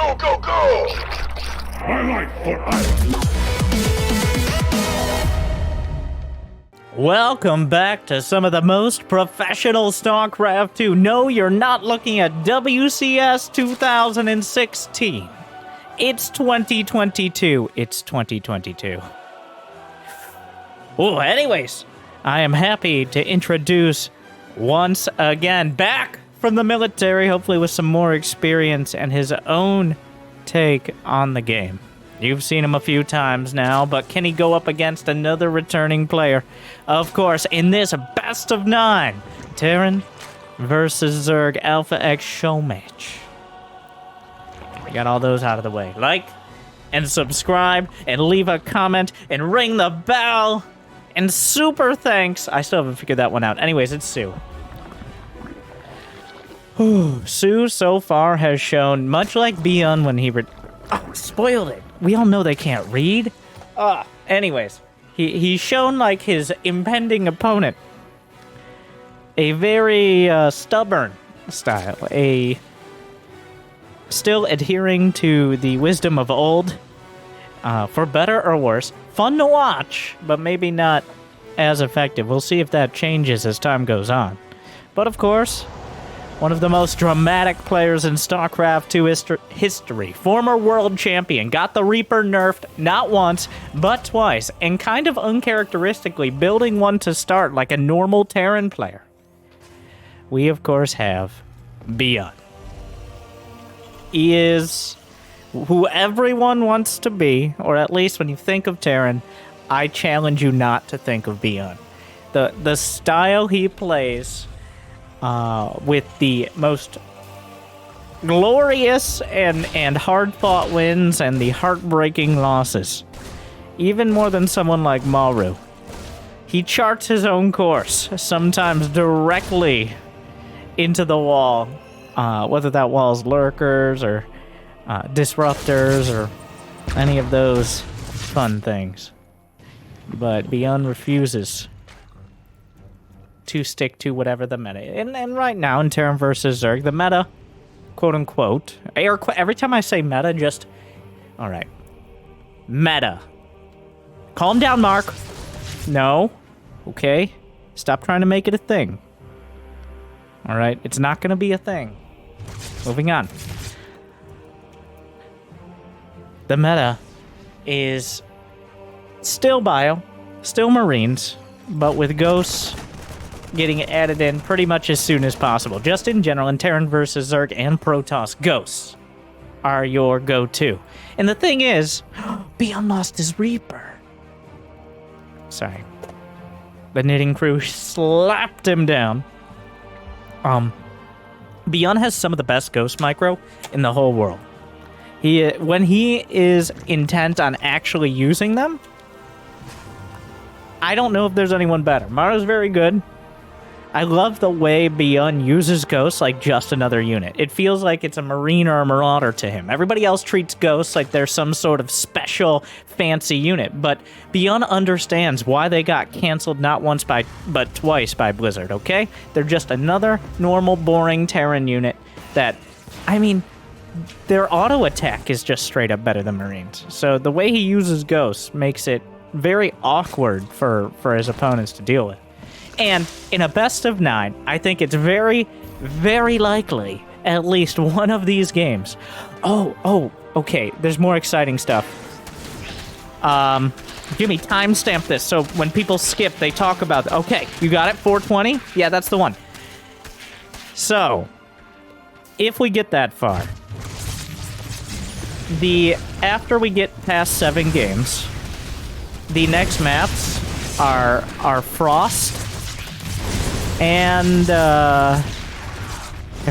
Go, go, go! Highlight for Island. Welcome back to some of the most professional StarCraft 2. No, you're not looking at WCS 2016. It's 2022. It's 2022. Oh, anyways, I am happy to introduce once again back from the military, hopefully with some more experience and his own take on the game. You've seen him a few times now, but can he go up against another returning player? Of course, in this best of 9, Terran versus Zerg Alpha X show match. We got all those out of the way. Like and subscribe and leave a comment and ring the bell. And super thanks. I still haven't figured that one out. Anyways, it's Sue. Sue so far has shown, much like ByuN when he spoiled it. We all know they can't read. Anyways, he's shown like his impending opponent a very stubborn style, still adhering to the wisdom of old, for better or worse. Fun to watch, but maybe not as effective. We'll see if that changes as time goes on. But of course, one of the most dramatic players in StarCraft 2 history. Former world champion. Got the Reaper nerfed not once, but twice. And kind of uncharacteristically building one to start like a normal Terran player. We, of course, have ByuN. He is who everyone wants to be, or at least when you think of Terran, I challenge you not to think of ByuN. The style he plays... with the most glorious and hard-fought wins and the heartbreaking losses. Even more than someone like Maru. He charts his own course, sometimes directly into the wall, whether that wall's lurkers or disruptors or any of those fun things. But ByuN refuses to stick to whatever the meta is. And right now in Terran versus Zerg, the meta, quote-unquote, every time I say meta, just... Alright. Meta. Calm down, Mark. No. Okay? Stop trying to make it a thing. Alright? It's not going to be a thing. Moving on. The meta is still Bio, still Marines, but with Ghosts getting added in pretty much as soon as possible. Just in general, in Terran versus Zerg and Protoss, Ghosts are your go-to. And the thing is, ByuN lost his Reaper. Sorry. The knitting crew slapped him down. ByuN has some of the best Ghost micro in the whole world. When he is intent on actually using them, I don't know if there's anyone better. Maru's very good. I love the way ByuN uses Ghosts like just another unit. It feels like it's a Marine or a Marauder to him. Everybody else treats Ghosts like they're some sort of special, fancy unit, but ByuN understands why they got canceled not once but twice by Blizzard, okay? They're just another normal, boring Terran unit that, I mean, their auto attack is just straight up better than Marines. So the way he uses Ghosts makes it very awkward for his opponents to deal with. And in a best of 9, I think it's very, very likely at least one of these games. Oh, okay, there's more exciting stuff. Jimmy, timestamp this so when people skip, they talk about... Okay, you got it? 420? Yeah, that's the one. So, if we get that far, after we get past 7 games, the next maps are Frost... And, I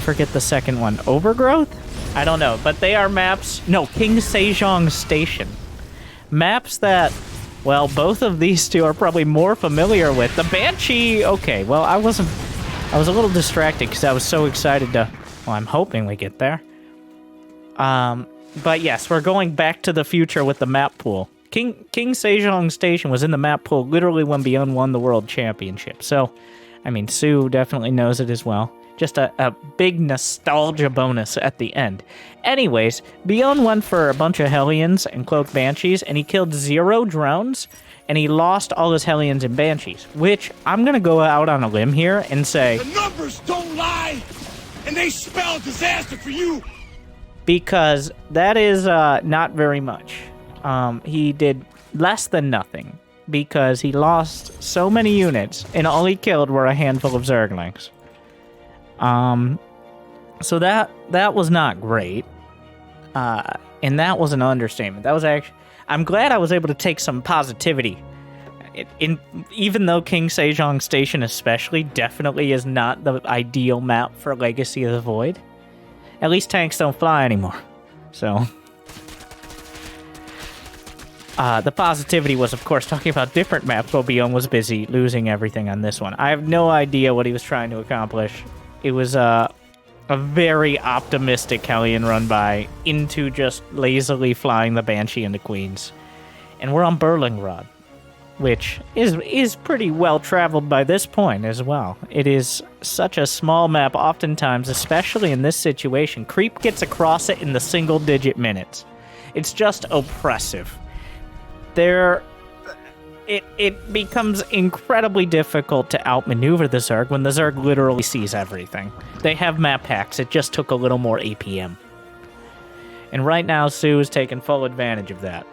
forget the second one. Overgrowth? I don't know, but they are maps... No, King Sejong Station. Maps that, well, both of these two are probably more familiar with. The Banshee, okay, well, I was a little distracted because I was so excited to... Well, I'm hoping we get there. But yes, we're going back to the future with the map pool. King Sejong Station was in the map pool literally when ByuN won the World Championship, so... I mean, Sue definitely knows it as well. Just a big nostalgia bonus at the end. Anyways, ByuN went for a bunch of Hellions and Cloaked Banshees, and he killed 0 drones, and he lost all his Hellions and Banshees, which I'm going to go out on a limb here and say... The numbers don't lie, and they spell disaster for you. Because that is not very much. He did less than nothing, because he lost so many units, and all he killed were a handful of Zerglings. So that was not great, and that was an understatement. That was actually... I'm glad I was able to take some positivity. Even though King Sejong Station especially definitely is not the ideal map for Legacy of the Void, at least tanks don't fly anymore. So... the positivity was, of course, talking about different maps while ByuN was busy losing everything on this one. I have no idea what he was trying to accomplish. It was a very optimistic Hellion run by into just lazily flying the Banshee into Queens. And we're on Berlingrad, which is pretty well traveled by this point as well. It is such a small map oftentimes, especially in this situation. Creep gets across it in the single-digit minutes. It's just oppressive. It becomes incredibly difficult to outmaneuver the Zerg when the Zerg literally sees everything. They have map hacks, it just took a little more APM. And right now, Su is taking full advantage of that.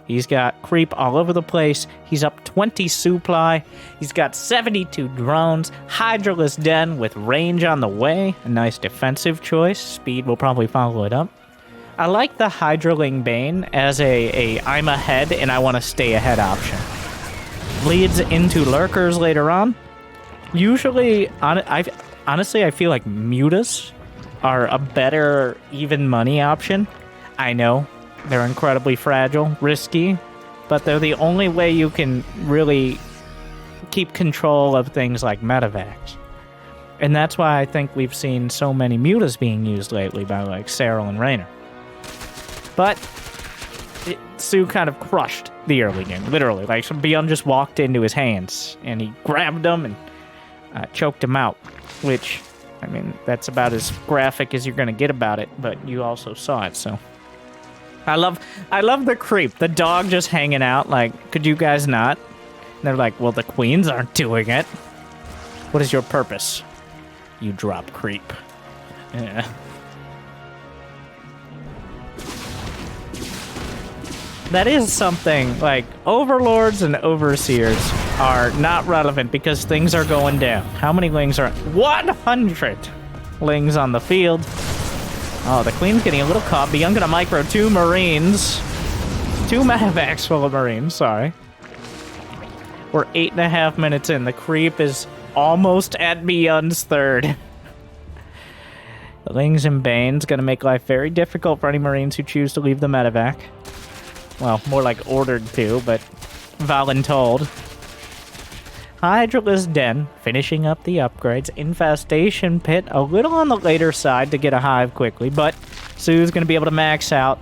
He's got creep all over the place, he's up 20 supply, he's got 72 drones, Hydraless Den with range on the way, a nice defensive choice, speed will probably follow it up. I like the Hydraling Bane as a I'm ahead and I want to stay ahead option. Leads into Lurkers later on. Usually, honestly, I feel like Mutas are a better even money option. I know, they're incredibly fragile, risky, but they're the only way you can really keep control of things like Medivacs. And that's why I think we've seen so many Mutas being used lately by like Serral and Reynor. But Su kind of crushed the early game, literally. Like, ByuN just walked into his hands, and he grabbed him and choked him out. Which, I mean, that's about as graphic as you're going to get about it, but you also saw it, so... I love the creep. The dog just hanging out, like, could you guys not? And they're like, well, the queens aren't doing it. What is your purpose? You drop creep. Yeah. That is something, like, overlords and overseers are not relevant because things are going down. How many lings are... 100 lings on the field. Oh, the queen's getting a little caught. ByuN gonna micro 2 marines. 2 Medivacs full of marines, sorry. We're 8.5 minutes in. The creep is almost at ByuN's third. The lings and banes gonna make life very difficult for any marines who choose to leave the Medivac. Well, more like ordered to, but voluntold. Hydraless Den, finishing up the upgrades. Infestation Pit, a little on the later side to get a hive quickly, but Su's going to be able to max out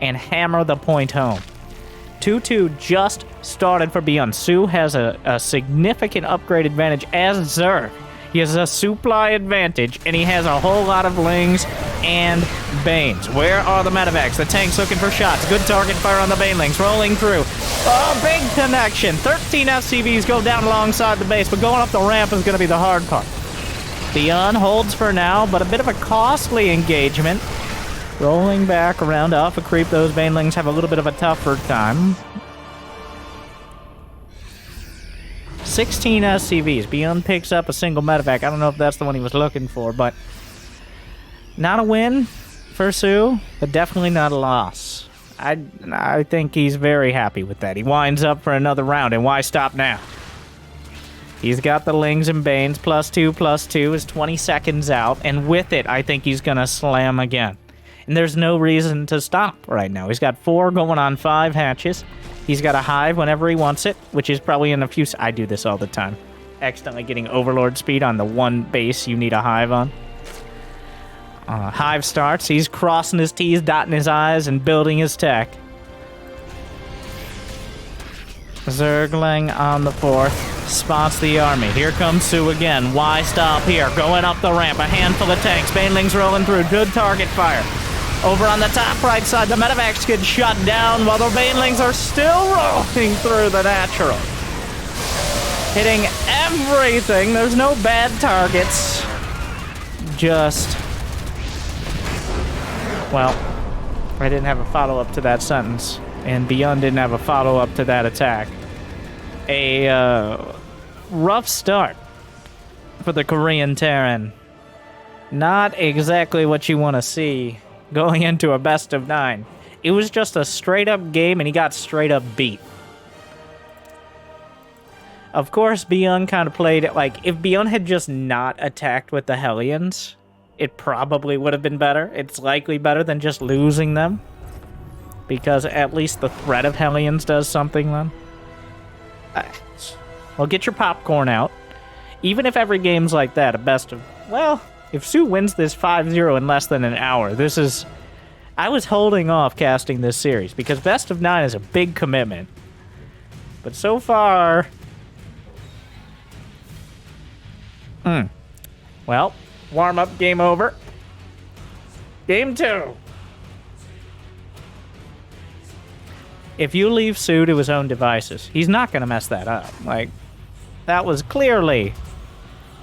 and hammer the point home. 2-2 just started for ByuN. Su has a significant upgrade advantage as Zerg. He has a supply advantage, and he has a whole lot of lings and banes. Where are the Medivacs? The tank's looking for shots. Good target fire on the banelings. Rolling through. Oh, big connection. 13 SCVs go down alongside the base, but going up the ramp is going to be the hard part. ByuN holds for now, but a bit of a costly engagement. Rolling back around off a creep. Those banelings have a little bit of a tougher time. 16 SCVs. ByuN picks up a single Medivac. I don't know if that's the one he was looking for, but not a win for Su, but definitely not a loss. I think he's very happy with that. He winds up for another round, and why stop now? He's got the lings and banes. +2 is 20 seconds out, and with it, I think he's going to slam again. And there's no reason to stop right now. He's got 4 going on 5 hatches. He's got a hive whenever he wants it, which is probably in a few... I do this all the time. Accidentally getting overlord speed on the one base you need a hive on. Hive starts. He's crossing his T's, dotting his I's, and building his tech. Zergling on the 4th. Spots the army. Here comes Sue again. Why stop here? Going up the ramp. A handful of tanks. Banelings rolling through. Good target fire. Over on the top right side, the Medivacs get shut down while the Banelings are still rolling through the natural. Hitting everything. There's no bad targets. Just... Well, I didn't have a follow-up to that sentence. And ByuN didn't have a follow-up to that attack. A rough start for the Korean Terran. Not exactly what you want to see going into a best of 9. It was just a straight-up game, and he got straight-up beat. Of course, ByuN kind of played it like, if ByuN had just not attacked with the Hellions, it probably would have been better. It's likely better than just losing them, because at least the threat of Hellions does something then. Well, get your popcorn out. Even if every game's like that, a best of... Well, if Sue wins this 5-0 in less than an hour, this is... I was holding off casting this series, because best of 9 is a big commitment. But so far... Well, warm-up, game over. Game 2. If you leave Sue to his own devices, he's not going to mess that up. Like, that was clearly...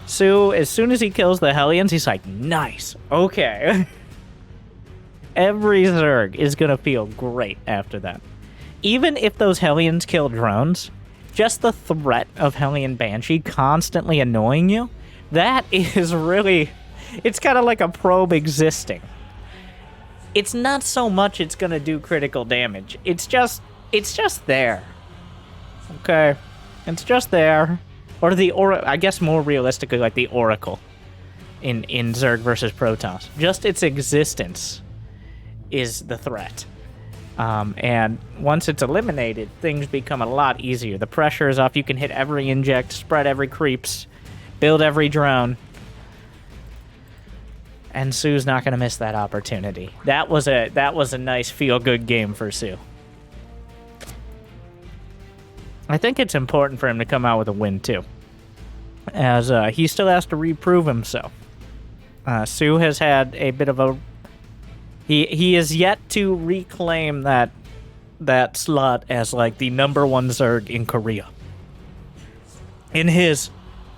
Sue, as soon as he kills the Hellions, he's like, nice, okay. Every Zerg is going to feel great after that. Even if those Hellions kill drones, just the threat of Hellion Banshee constantly annoying you, that is really... It's kind of like a probe existing. It's not so much it's going to do critical damage. It's just there. Okay? It's just there. Or I guess more realistically, like the Oracle in Zerg versus Protoss. Just its existence is the threat. And once it's eliminated, things become a lot easier. The pressure is off. You can hit every inject, spread every creeps, build every drone. And Sue's not going to miss that opportunity. That was a nice feel-good game for Sue. I think it's important for him to come out with a win, too. As he still has to reprove himself. Sue has had a bit of a... He is yet to reclaim that slot as, like, the #1 Zerg in Korea. In his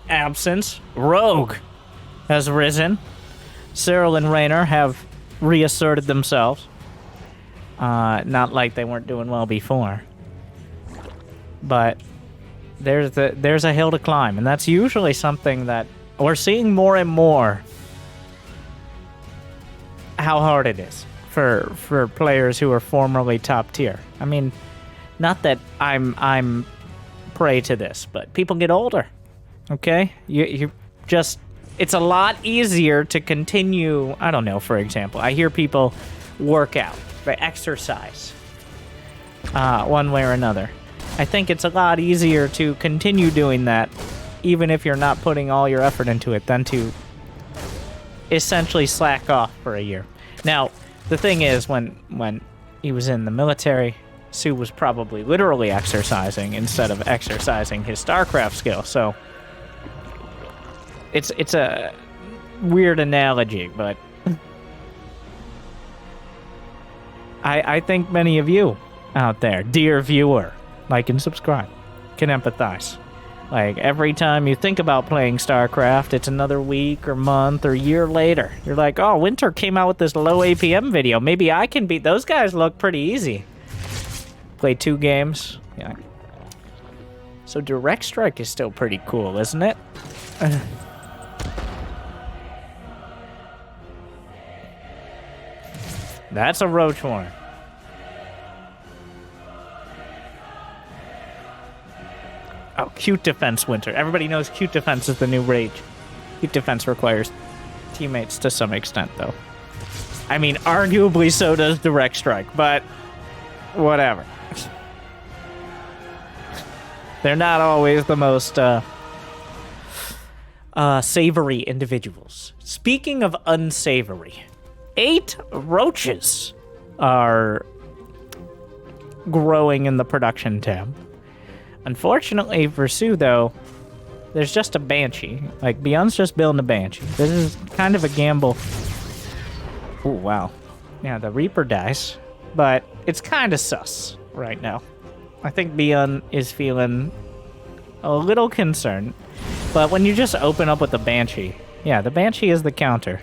absence, Rogue has risen. Serral and Reynor have reasserted themselves. Not like they weren't doing well before. But there's a hill to climb, and that's usually something that we're seeing more and more how hard it is for players who are formerly top tier. I mean, not that I'm prey to this, but people get older. Okay? You just... It's a lot easier to continue, I don't know, for example. I hear people work out, they exercise, one way or another. I think it's a lot easier to continue doing that, even if you're not putting all your effort into it, than to essentially slack off for a year. Now, the thing is, when he was in the military, Sue was probably literally exercising instead of exercising his StarCraft skill, so... It's a weird analogy, but I think many of you out there, dear viewer, like and subscribe, can empathize. Like, every time you think about playing StarCraft, it's another week or month or year later. You're like, oh, Winter came out with this low APM video. Maybe I can beat... Those guys look pretty easy. Play 2 games. Yeah. So Direct Strike is still pretty cool, isn't it? That's a roach horn. Oh, cute defense, Winter. Everybody knows cute defense is the new rage. Cute defense requires teammates to some extent, though. I mean, arguably so does Direct Strike, but whatever. They're not always the most savory individuals. Speaking of unsavory, 8 roaches are growing in the production tab. Unfortunately for Sue, though, there's just a Banshee. Like, ByuN's just building a Banshee. This is kind of a gamble. Oh, wow. Yeah, the Reaper dies. But it's kind of sus right now. I think ByuN is feeling a little concerned. But when you just open up with the Banshee, yeah, the Banshee is the counter.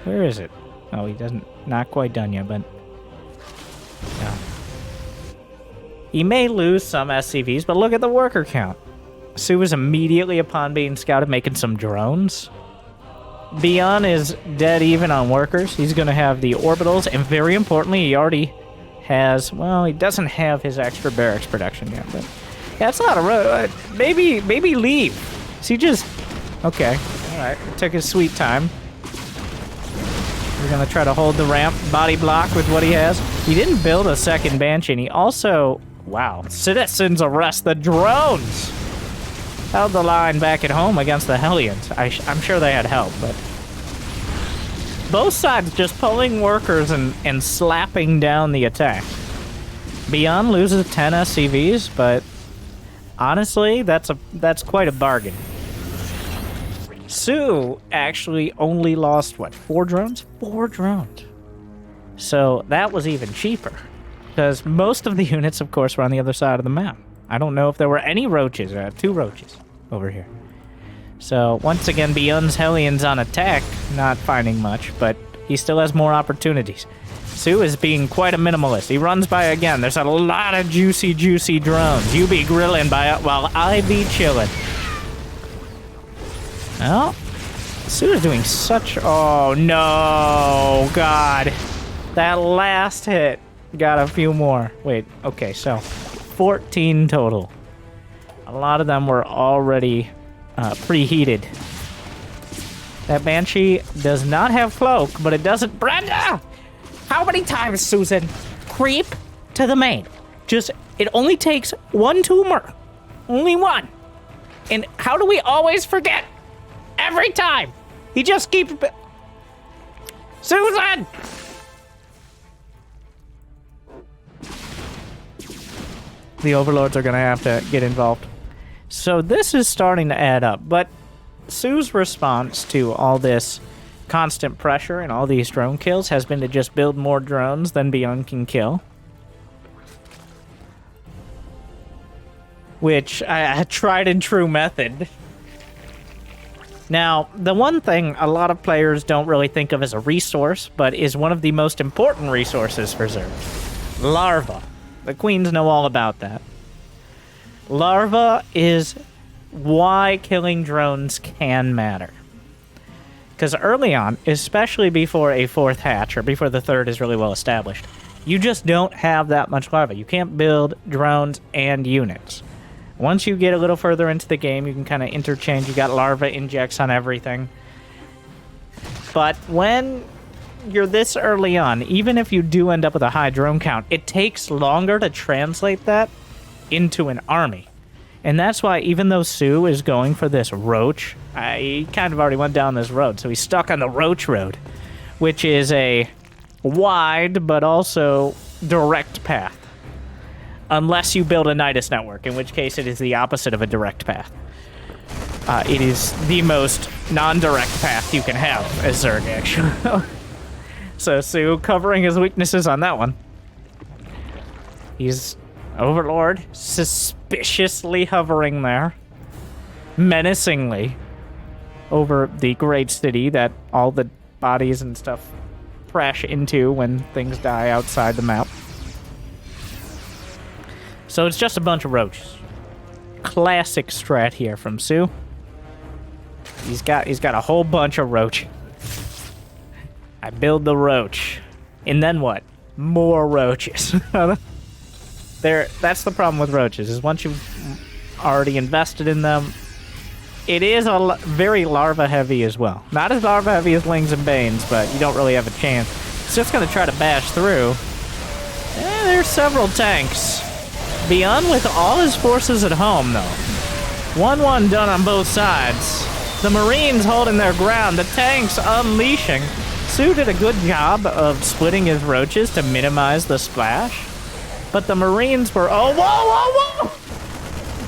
Where is it? Oh, he doesn't, not quite done yet, but yeah. He may lose some SCVs, but look at the worker count. Su is immediately upon being scouted making some drones. ByuN is dead even on workers. He's going to have the orbitals, and very importantly, he already has, well, he doesn't have his extra barracks production yet, but yeah, it's not a road. Maybe leave. Is he just, okay, all right, took his sweet time. We're going to try to hold the ramp, body block with what he has. He didn't build a second Banshee, and he also, wow, citizens arrest the drones. Held the line back at home against the Hellions. I'm sure they had help, but both sides just pulling workers and slapping down the attack. ByuN loses 10 SCVs, but honestly, that's quite a bargain. Su actually only lost, what, 4 drones? 4 drones. So that was even cheaper, because most of the units, of course, were on the other side of the map. I don't know if there were any roaches. 2 roaches over here. So once again, ByuN's Hellions on attack, not finding much, but he still has more opportunities. Su is being quite a minimalist. He runs by again. There's a lot of juicy drones. You be grilling while I be chilling. Well, Su is doing such... Oh, no. God. That last hit got a few more. Wait, okay, so 14 total. A lot of them were already preheated. That Banshee does not have cloak, but it doesn't... Brenda! How many times, Susan? Creep to the main. Just, it only takes 1 tumor. Only 1. And how do we always forget? Every time. He just keeps... Susan! The overlords are going to have to get involved. So this is starting to add up, but Su's response to all this constant pressure and all these drone kills has been to just build more drones than ByuN can kill. Which, a tried and true method. Now, the one thing a lot of players don't really think of as a resource, but is one of the most important resources for Zerg. Larva. The queens know all about that. Larva is why killing drones can matter. Because early on, especially before a 4th hatch, or before the 3rd is really well established, you just don't have that much larva. You can't build drones and units. Once you get a little further into the game, you can kind of interchange. You got larva injects on everything. But when you're this early on, even if you do end up with a high drone count, it takes longer to translate that into an army. And that's why, even though Su is going for this roach, he kind of already went down this road, so he's stuck on the roach road, which is a wide but also direct path. Unless you build a Nidus network, in which case it is the opposite of a direct path. It is the most non-direct path you can have as Zerg, actually. So Su covering his weaknesses on that one. He's Overlord, suspiciously hovering there, menacingly, over the great city that all the bodies and stuff crash into when things die outside the map. So it's just a bunch of roaches. Classic strat here from Su. He's got a whole bunch of roach. I build the roach. And then what? More roaches. That's the problem with roaches, is once you've already invested in them, it is very larva heavy as well. Not as larva heavy as Lings and Banes, but you don't really have a chance. It's just going to try to bash through. There's several tanks. ByuN with all his forces at home, though. 1-1 done on both sides. The Marines holding their ground, the tanks unleashing. Su did a good job of splitting his roaches to minimize the splash. But the Marines were... Oh, whoa, whoa, whoa!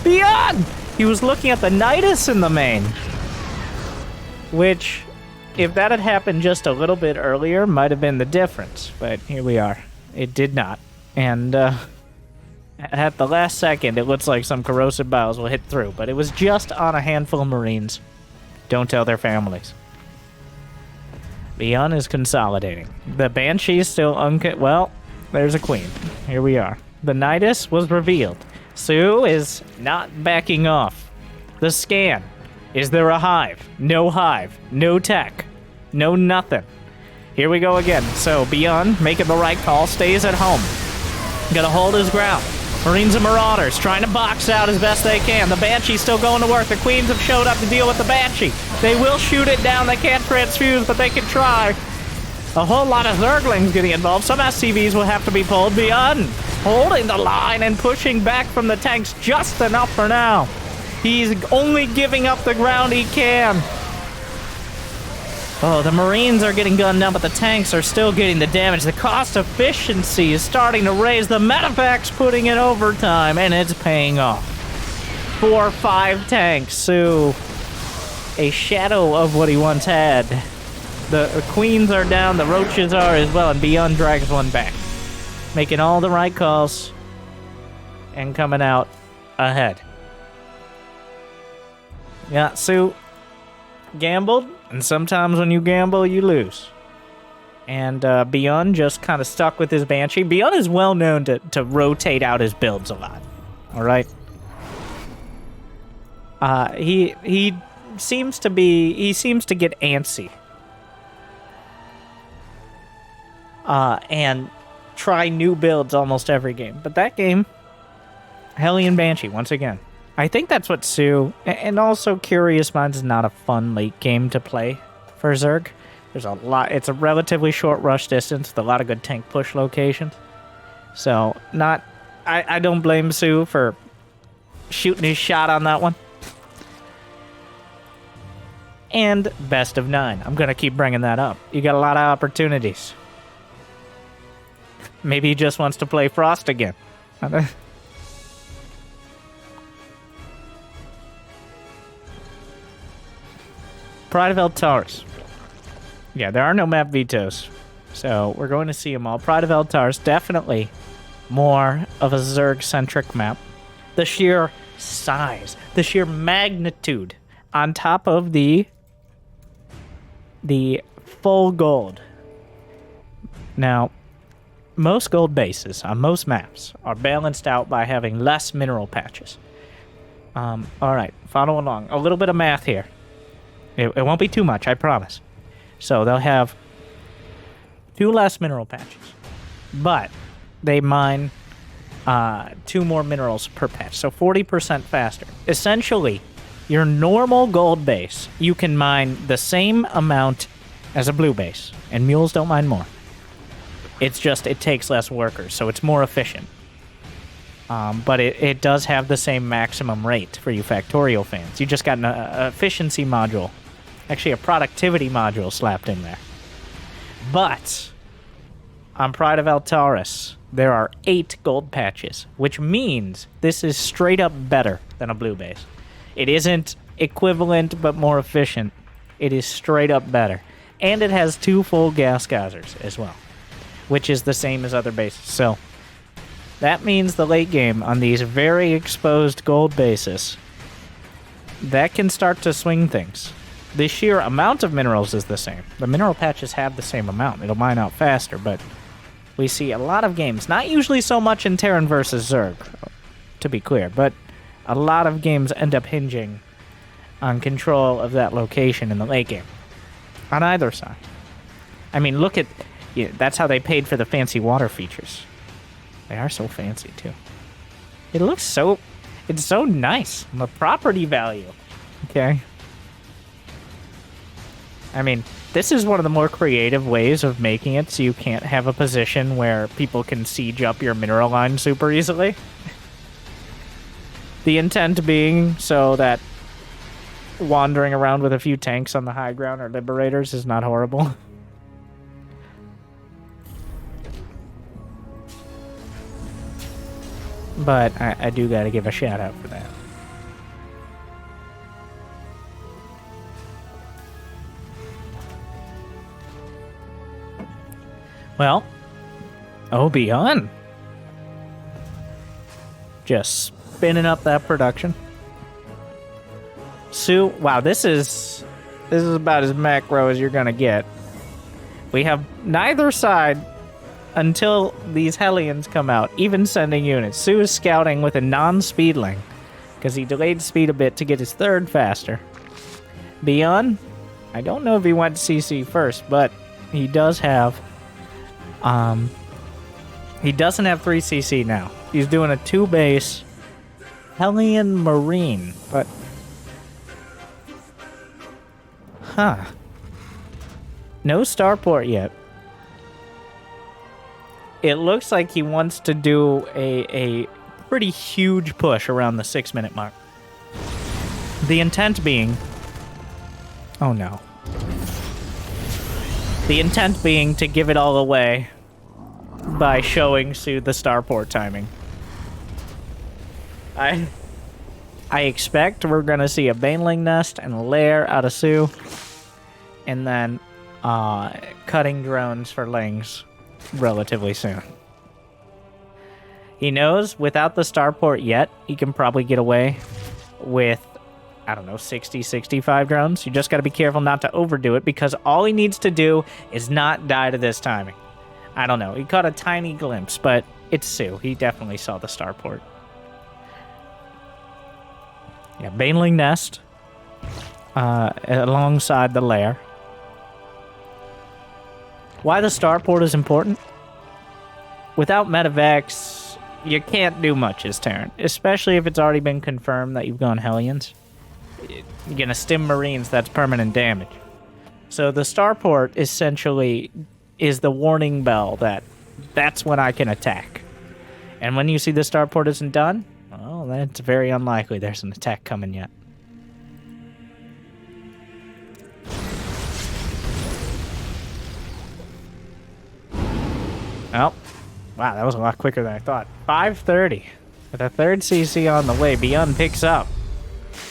ByuN! He was looking at the Nidus in the main. Which, if that had happened just a little bit earlier, might have been the difference. But here we are. It did not. And at the last second, it looks like some corrosive biles will hit through. But it was just on a handful of Marines. Don't tell their families. ByuN is consolidating. The Banshee is still well, there's a queen. Here we are. The Nidus was revealed. Sue is not backing off. The scan. Is there a hive? No hive. No tech. No nothing. Here we go again. So ByuN making the right call, stays at home. Gonna hold his ground. Marines and Marauders trying to box out as best they can. The Banshee's still going to work. The Queens have showed up to deal with the Banshee. They will shoot it down. They can't transfuse, but they can try. A whole lot of Zerglings getting involved. Some SCVs will have to be pulled. ByuN holding the line and pushing back from the tanks just enough for now. He's only giving up the ground he can. Oh, the Marines are getting gunned down, but the tanks are still getting the damage. The cost efficiency is starting to raise. The Medivacs putting in overtime, and it's paying off. 4 or 5 tanks, so a shadow of what he once had. The Queens are down, the Roaches are as well, and ByuN drags one back. Making all the right calls and coming out ahead. Yeah, Sue gambled, and sometimes when you gamble, you lose. And ByuN just kind of stuck with his Banshee. ByuN is well known to rotate out his builds a lot. All right. He seems to get antsy. And try new builds almost every game. But that game, Hellion Banshee once again. I think that's what Sue, and also Curious Minds is not a fun late game to play for Zerg. There's a lot, it's a relatively short rush distance with a lot of good tank push locations. So, I don't blame Sue for shooting his shot on that one. And best of 9. I'm going to keep bringing that up. You got a lot of opportunities. Maybe he just wants to play Frost again. Pride of Eltaris. Yeah, there are no map vetoes. So we're going to see them all. Pride of Eltaris, definitely more of a Zerg-centric map. The sheer size, the sheer magnitude on top of the full gold. Now, most gold bases on most maps are balanced out by having less mineral patches. All right, follow along. A little bit of math here. It won't be too much, I promise. So they'll have 2 less mineral patches, but they mine 2 more minerals per patch, so 40% faster. Essentially, your normal gold base, you can mine the same amount as a blue base, and mules don't mine more. It's just, it takes less workers, so it's more efficient. But it does have the same maximum rate for you Factorial fans. You just got an efficiency module. Actually, a productivity module slapped in there. But on Pride of Eltaris, there are 8 gold patches, which means this is straight up better than a blue base. It isn't equivalent, but more efficient. It is straight up better. And it has 2 full gas geysers as well, which is the same as other bases. So that means the late game on these very exposed gold bases, that can start to swing things. The sheer amount of minerals is the same. The mineral patches have the same amount. It'll mine out faster, but we see a lot of games, not usually so much in Terran versus Zerg, to be clear, but a lot of games end up hinging on control of that location in the late game. On either side. I mean, look at... Yeah, that's how they paid for the fancy water features. They are so fancy, too. It looks so... It's so nice. The property value. Okay? I mean, this is one of the more creative ways of making it so you can't have a position where people can siege up your mineral line super easily. The intent being so that wandering around with a few tanks on the high ground or liberators is not horrible. But I do gotta give a shout out for that. Well, ByuN. Just spinning up that production. Sue, wow, this is about as macro as you're gonna get. We have neither side until these Hellions come out, even sending units. Sue is scouting with a non-speedling because he delayed speed a bit to get his third faster. ByuN, I don't know if he went CC first, but he does have he doesn't have 3 CC now. He's doing a 2-base Hellion Marine, but no starport yet. It looks like he wants to do a pretty huge push around the 6-minute mark. The intent being... Oh no. The intent being to give it all away by showing Sue the starport timing. I expect we're gonna see a Baneling nest and a lair out of Sue, and then cutting drones for Lings relatively soon. He knows without the starport yet, he can probably get away with, I don't know, 60, 65 drones. You just gotta be careful not to overdo it, because all he needs to do is not die to this timing. I don't know, he caught a tiny glimpse, but it's Sue. He definitely saw the starport. Yeah, Baneling nest alongside the lair. Why the starport is important? Without Medivacs, you can't do much as Terran, especially if it's already been confirmed that you've gone Hellions. You're gonna stim Marines, that's permanent damage. So the starport essentially is the warning bell that that's when I can attack. And when you see the starport isn't done, well, then it's very unlikely there's an attack coming yet. Oh, wow, that was a lot quicker than I thought. 5:30. With a third CC on the way, ByuN picks up.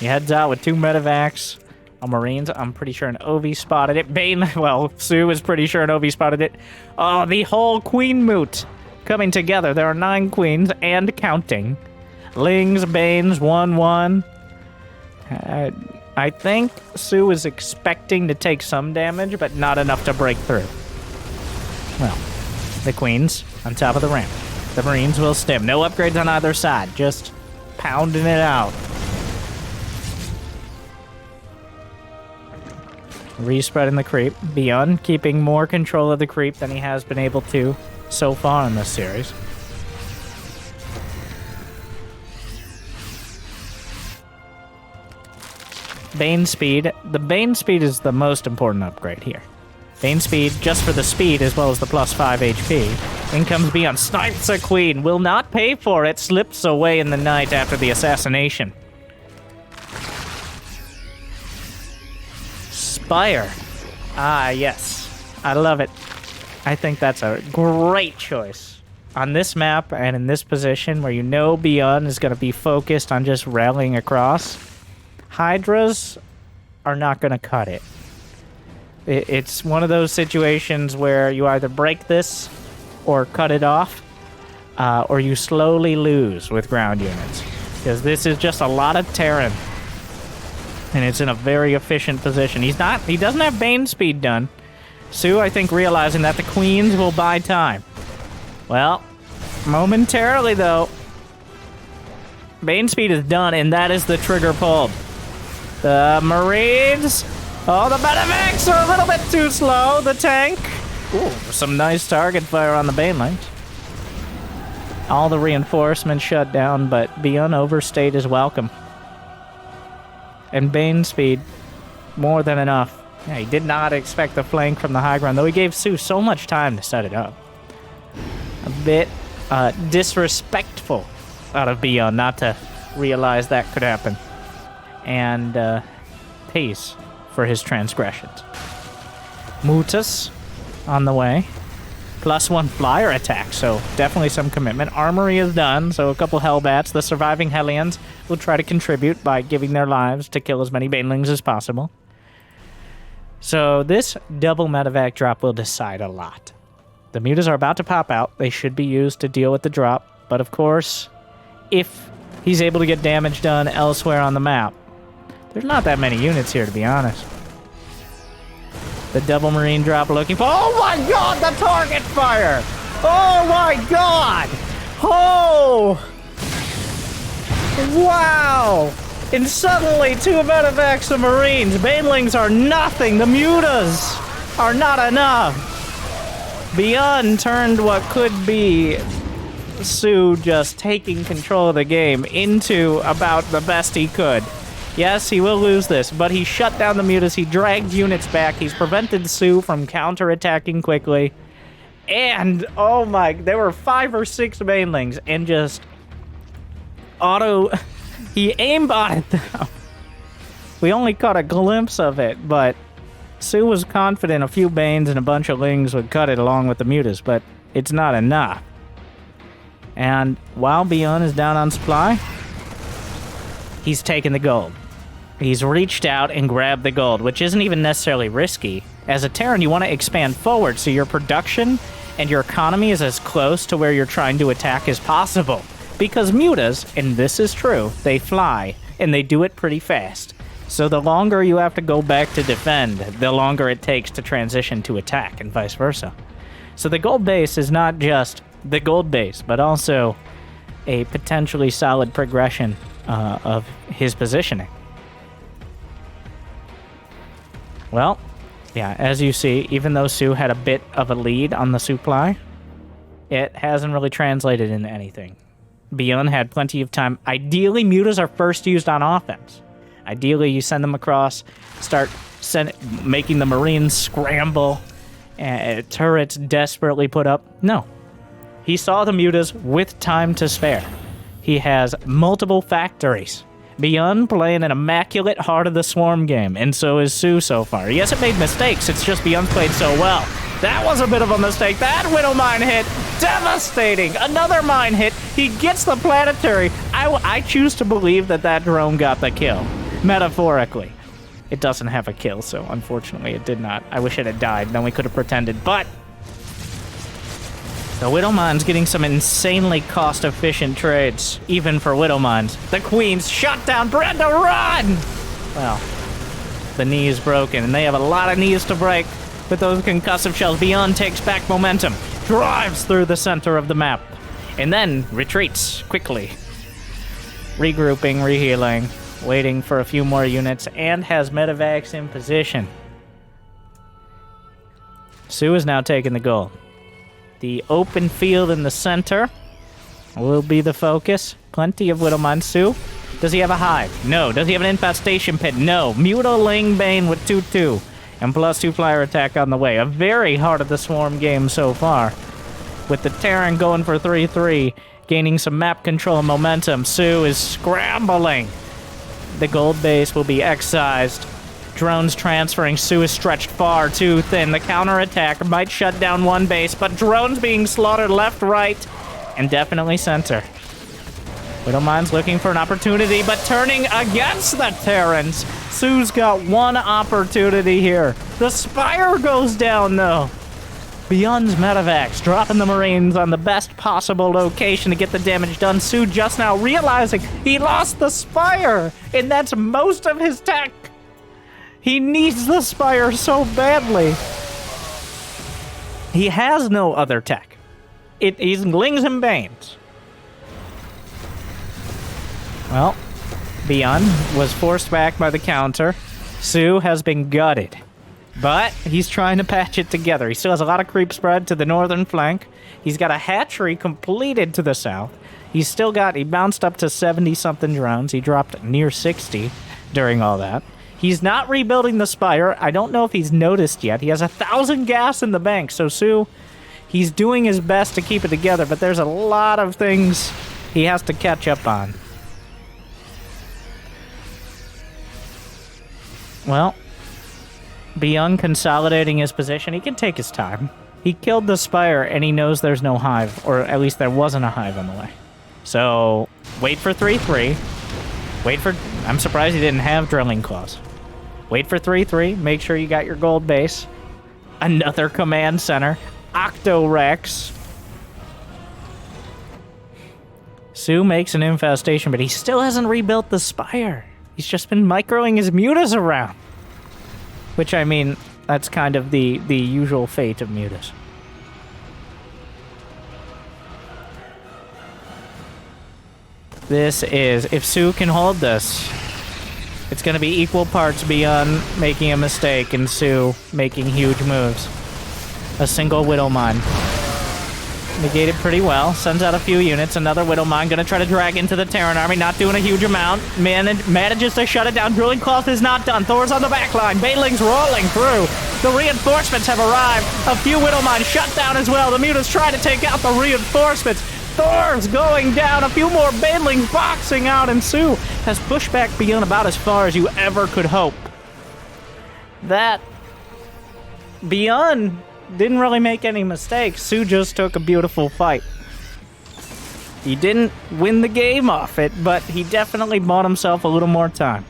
He heads out with 2 Medivacs. Marines, I'm pretty sure an OV spotted it. Well, Sue is pretty sure an OV spotted it. Oh, the whole queen moot coming together. There are 9 queens and counting. Lings, Banes, 1-1. I think Sue is expecting to take some damage, but not enough to break through. Well, the queens on top of the ramp. The Marines will stim. No upgrades on either side. Just pounding it out. Respreading the creep. ByuN keeping more control of the creep than he has been able to so far in this series. Bane speed. The Bane speed is the most important upgrade here. Bane speed just for the speed as well as the +5 HP. In comes ByuN. Snipes a queen. Will not pay for it. Slips away in the night after the assassination. Spire. Ah, yes. I love it. I think that's a great choice. On this map and in this position where you know ByuN is going to be focused on just rallying across, Hydras are not going to cut it. It's one of those situations where you either break this or cut it off, or you slowly lose with ground units. Because this is just a lot of Terran. And it's in a very efficient position. He doesn't have Bane speed done. Sue, I think, realizing that the queens will buy time. Well, momentarily, though, Bane speed is done, and that is the trigger pulled. The Marines... Oh, the Medivacs are a little bit too slow. The tank... Ooh, some nice target fire on the Banelings. All the reinforcements shut down, but ByuN overstayed his welcome. And Bane speed, more than enough. Yeah, he did not expect the flank from the high ground, though he gave Sue so much time to set it up. A bit disrespectful out of ByuN not to realize that could happen. And pays for his transgressions. Mutas on the way. +1 flyer attack, so definitely some commitment. Armory is done, so a couple Hellbats. The surviving Hellions will try to contribute by giving their lives to kill as many Banelings as possible. So this double Medivac drop will decide a lot. The mutas are about to pop out. They should be used to deal with the drop. But of course, if he's able to get damage done elsewhere on the map, there's not that many units here, to be honest. The double marine drop looking for... Oh my god, the target fire! Oh my god! Oh! Wow! And suddenly, 2 Medivacs of Marines. Banelings are nothing. The mutas are not enough. ByuN turned what could be Su just taking control of the game into about the best he could. Yes, he will lose this, but he shut down the mutas. He dragged units back. He's prevented Su from counterattacking quickly. And, oh my, there were 5 or 6 banelings, and just he aimbotted them. We only caught a glimpse of it, but Su was confident a few banes and a bunch of lings would cut it along with the mutas, but it's not enough. And while ByuN is down on supply, he's taken the gold. He's reached out and grabbed the gold, which isn't even necessarily risky. As a Terran, you want to expand forward, so your production and your economy is as close to where you're trying to attack as possible. Because mutas, and this is true, they fly, and they do it pretty fast. So the longer you have to go back to defend, the longer it takes to transition to attack, and vice versa. So the gold base is not just the gold base, but also a potentially solid progression of his positioning. Well, yeah, as you see, even though Su had a bit of a lead on the supply, it hasn't really translated into anything. ByuN had plenty of time. Ideally, mutas are first used on offense. Ideally, you send them across, start making the Marines scramble, and turrets desperately put up. No. He saw the mutas with time to spare. He has multiple factories. ByuN playing an immaculate Heart of the Swarm game, and so is Su so far. He hasn't made mistakes, it's just ByuN played so well. That was a bit of a mistake. That Widow Mine hit, devastating. Another mine hit, he gets the planetary. I choose to believe that that drone got the kill, metaphorically. It doesn't have a kill, so unfortunately it did not. I wish it had died, then we could have pretended, but the Widow Mine's getting some insanely cost-efficient trades, even for Widow Mines. The Queen's shut down. Brenda, run! Well, the knee is broken, and they have a lot of knees to break with those concussive shells. ByuN takes back momentum, drives through the center of the map, and then retreats quickly. Regrouping, rehealing, waiting for a few more units, and has Medivacs in position. Su is now taking the gold. The open field in the center will be the focus. Plenty of Widow Mines. Su, does he have a hive? No. Does he have an infestation pit? No. Mutaling Bane with 2/2 and +2 flyer attack on the way. A very Heart of the Swarm game so far. With the Terran going for 3/3, gaining some map control and momentum. Su is scrambling. The gold base will be excised. Drones transferring. Su is stretched far too thin. The counterattack might shut down one base, but drones being slaughtered left, right, and definitely center. Widow Mine's looking for an opportunity, but turning against the Terrans. Su's got one opportunity here. The Spire goes down, though. ByuN's Medivacs dropping the Marines on the best possible location to get the damage done. Su just now realizing he lost the Spire, and that's most of his tech. He needs the Spire so badly. He has no other tech. He's Lings and Banes. Well, ByuN was forced back by the counter. Su has been gutted. But he's trying to patch it together. He still has a lot of creep spread to the northern flank. He's got a hatchery completed to the south. He bounced up to 70-something drones. He dropped near 60 during all that. He's not rebuilding the Spire. I don't know if he's noticed yet. He has 1,000 gas in the bank. So Su, he's doing his best to keep it together, but there's a lot of things he has to catch up on. Well, ByuN consolidating his position. He can take his time. He killed the Spire, and he knows there's no hive, or at least there wasn't a hive on the way. So, wait for 3/3. I'm surprised he didn't have drilling claws. Wait for 3/3. Make sure you got your gold base. Another command center. Octorex. Su makes an infestation, but he still hasn't rebuilt the Spire. He's just been microing his mutas around. Which, I mean, that's kind of the usual fate of mutas. This is, if Su can hold this, it's going to be equal parts ByuN making a mistake and Su making huge moves. A single Widow Mine. Negated pretty well. Sends out a few units. Another Widow Mine. Going to try to drag into the Terran army. Not doing a huge amount. Manages to shut it down. Drilling Cloth is not done. Thor's on the back line. Banelings rolling through. The reinforcements have arrived. A few Widow Mines shut down as well. The Mutas try to take out the reinforcements. Thor's going down. A few more Banelings boxing out. And Su has pushed back ByuN about as far as you ever could hope. That ByuN didn't really make any mistakes. Su just took a beautiful fight. He didn't win the game off it, but he definitely bought himself a little more time.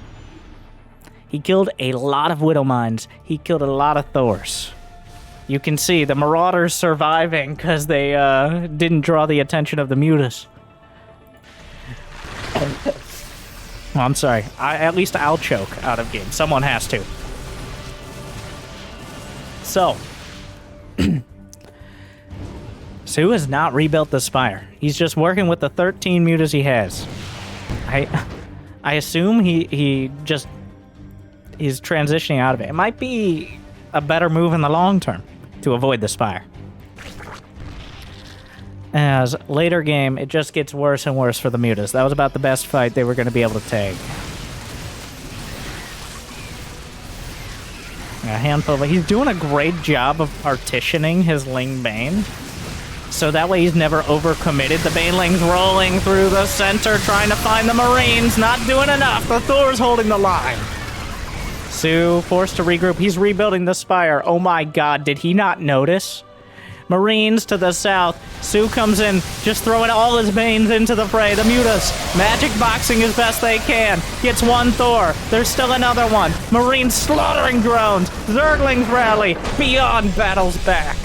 He killed a lot of Widow Mines. He killed a lot of Thors. You can see the Marauders surviving because they didn't draw the attention of the Mutas. Oh, I'm sorry. At least I'll choke out of game. Someone has to. So, Su has not rebuilt the Spire. He's just working with the 13 mutas he has. I assume he just is transitioning out of it. It might be a better move in the long term to avoid the Spire. As later game, it just gets worse and worse for the mutas. That was about the best fight they were going to be able to take. A handful of... He's doing a great job of partitioning his Ling Bane. So that way he's never overcommitted. The Banelings rolling through the center, trying to find the Marines. Not doing enough. The Thor's holding the line. Su forced to regroup. He's rebuilding the Spire. Oh my god, did he not notice? Marines to the south. Su comes in, just throwing all his Banes into the fray. The mutas magic boxing as best they can. Gets one Thor. There's still another one. Marines slaughtering drones. Zerglings rally. ByuN battles back.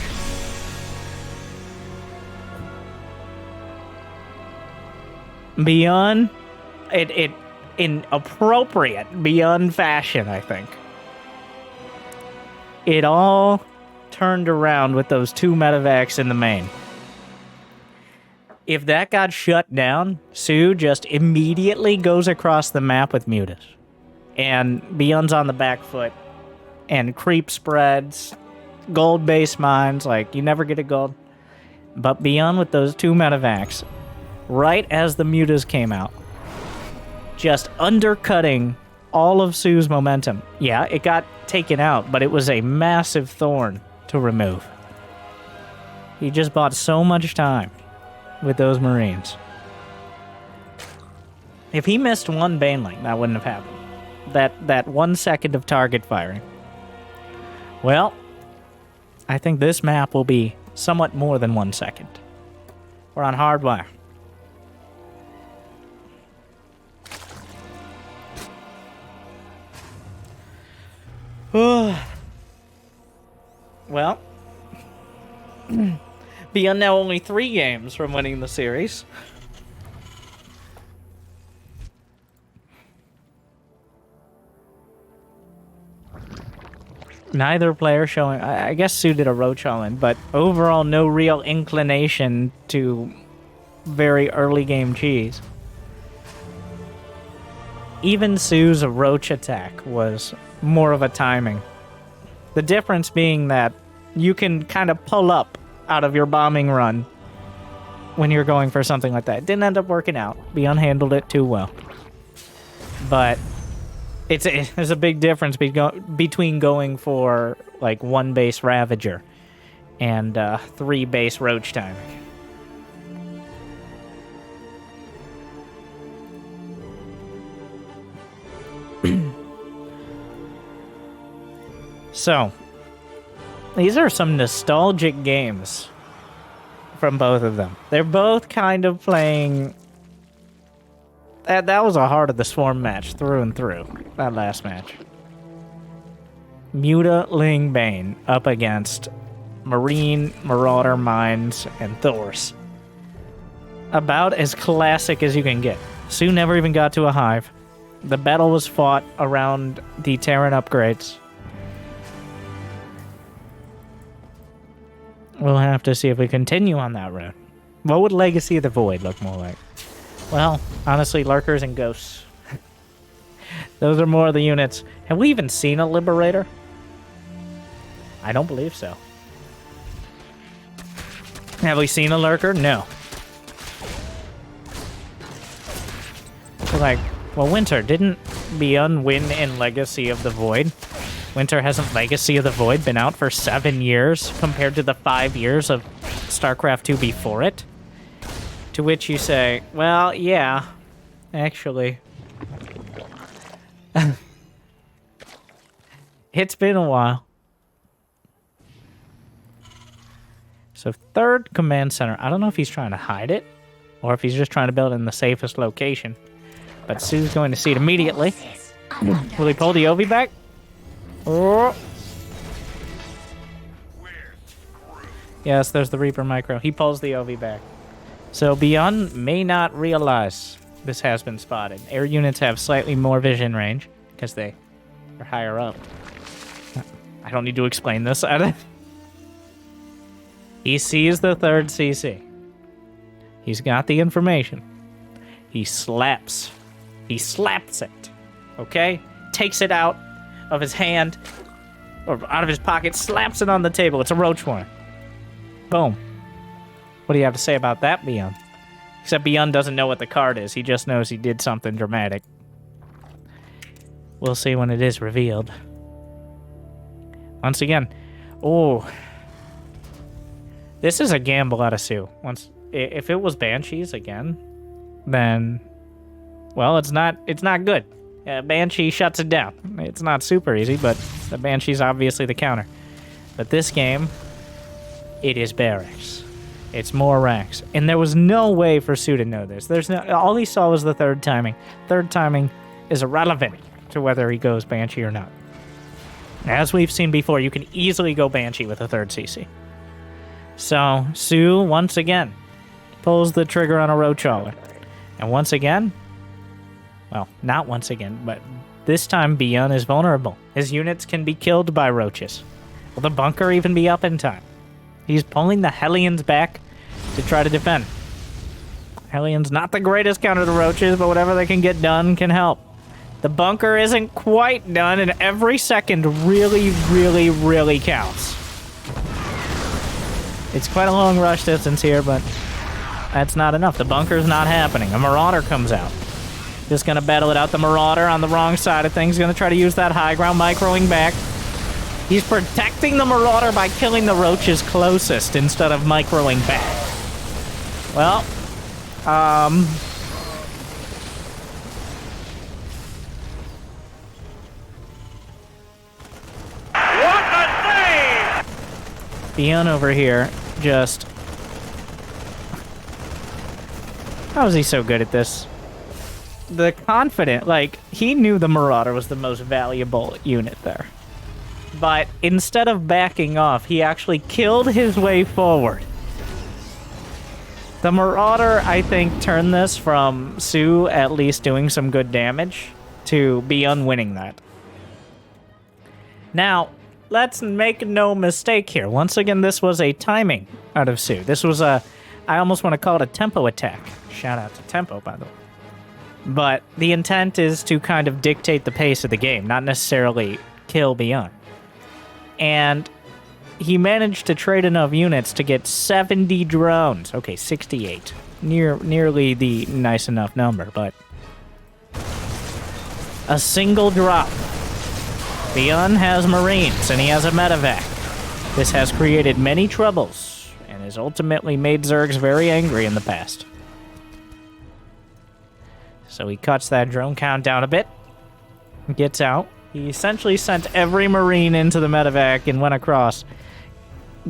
ByuN, it in appropriate ByuN fashion, I think. It all turned around with those two Medivacs in the main. If that got shut down, Su just immediately goes across the map with mutas. And ByuN's on the back foot. And creep spreads, gold base mines, like, you never get a gold. But ByuN with those two Medivacs, right as the mutas came out, just undercutting all of Su's momentum. Yeah, it got taken out, but it was a massive thorn to remove. He just bought so much time with those Marines. If he missed one Baneling, that wouldn't have happened. That 1 second of target firing. Well, I think this map will be somewhat more than 1 second. We're on Hardwire. Well, ByuN now only 3 games from winning the series. Neither player showing... I guess Su did a roach all-in, but overall no real inclination to very early game cheese. Even Su's roach attack was more of a timing. The difference being that you can kind of pull up out of your bombing run when you're going for something like that. It didn't end up working out. ByuN handled it too well. But there's a big difference between going for like 1 base Ravager and 3 base roach timing. So, these are some nostalgic games from both of them. They're both kind of playing... That was a Heart of the Swarm match through and through, that last match. Muta Ling Bane up against Marine, Marauder, Mines, and Thors. About as classic as you can get. Sue never even got to a hive. The battle was fought around the Terran upgrades. We'll have to see if we continue on that road. What would Legacy of the Void look more like? Well, honestly, Lurkers and Ghosts. Those are more of the units. Have we even seen a Liberator? I don't believe so. Have we seen a Lurker? No. Like, well, Winter, didn't ByuN win in Legacy of the Void? Winter hasn't Legacy of the Void been out for 7 years compared to the 5 years of StarCraft 2 before it? To which you say, well, yeah, actually. It's been a while. So third command center. I don't know if he's trying to hide it or if he's just trying to build it in the safest location. But Sue's going to see it immediately. Will he pull the Ovi back? Oh. Yes, there's the Reaper Micro. He pulls the Ovi back. So ByuN may not realize this has been spotted. Air units have slightly more vision range because they are higher up. I don't need to explain this. He sees the third CC. He's got the information. He slaps. He slaps it. Okay? Takes it out of his hand or out of his pocket, slaps it on the table. It's a roach horn. Boom. What do you have to say about that, ByuN? Except ByuN doesn't know what the card is. He just knows he did something dramatic. We'll see when it is revealed. Once again. Oh. This is a gamble out of Sue. If it was Banshees again, then, well, it's not good. Banshee shuts it down. It's not super easy, but the Banshee's obviously the counter. But this game, it is barracks. It's more racks. And there was no way for Sue to know this. All he saw was the third timing. Third timing is irrelevant to whether he goes Banshee or not. As we've seen before, you can easily go Banshee with a third CC. So, Sue, once again, pulls the trigger on a roach hauler. And once again, well, not once again, but this time ByuN is vulnerable. His units can be killed by roaches. Will the bunker even be up in time? He's pulling the Hellions back to try to defend. Hellions not the greatest counter to roaches, but whatever they can get done can help. The bunker isn't quite done, and every second really, really, really counts. It's quite a long rush distance here, but that's not enough. The bunker's not happening. A Marauder comes out. Just gonna battle it out. The Marauder on the wrong side of things. Gonna try to use that high ground, microing back. He's protecting the Marauder by killing the roaches closest instead of microing back. Well, What a save! ByuN over here just... How is he so good at this? The confident, like, he knew the Marauder was the most valuable unit there. But instead of backing off, he actually killed his way forward. The Marauder, I think, turned this from Sue at least doing some good damage to ByuN winning that. Now, let's make no mistake here. Once again, this was a timing out of Sue. This was a, I almost want to call it a tempo attack. Shout out to Tempo, by the way. But the intent is to kind of dictate the pace of the game, not necessarily kill ByuN. And he managed to trade enough units to get 70 drones. Okay, 68. Nearly the nice enough number, but... a single drop. ByuN has Marines, and he has a Medivac. This has created many troubles, and has ultimately made Zergs very angry in the past. So he cuts that drone count down a bit, gets out. He essentially sent every Marine into the Medivac and went across,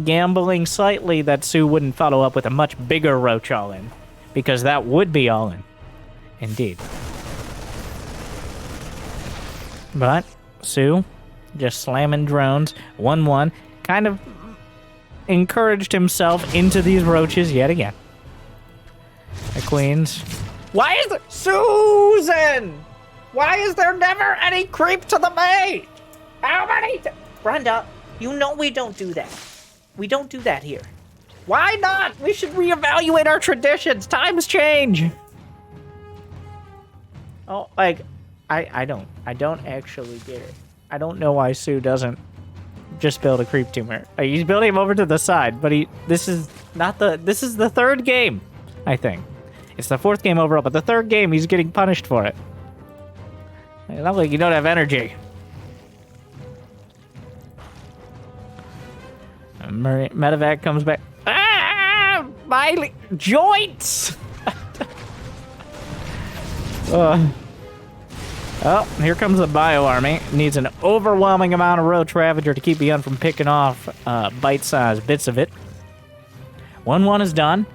gambling slightly that Sue wouldn't follow up with a much bigger roach all-in, because that would be all-in. Indeed. But Sue just slamming drones, 1-1, kind of encouraged himself into these roaches yet again. The queens. Why is there... Susan! Why is there never any creep to the main? How many... Brenda, you know we don't do that. We don't do that here. Why not? We should reevaluate our traditions. Times change. Oh, like, I don't actually get it. I don't know why Sue doesn't just build a creep tumor. He's building him over to the side, but this is the third game, I think. It's the fourth game overall, but the third game he's getting punished for it. It's not like you don't have energy. Medivac comes back. Ah, my joints! Oh, here comes the bio army. Needs an overwhelming amount of Roach Ravager to keep ByuN from picking off bite-sized bits of it. 1-1 is done.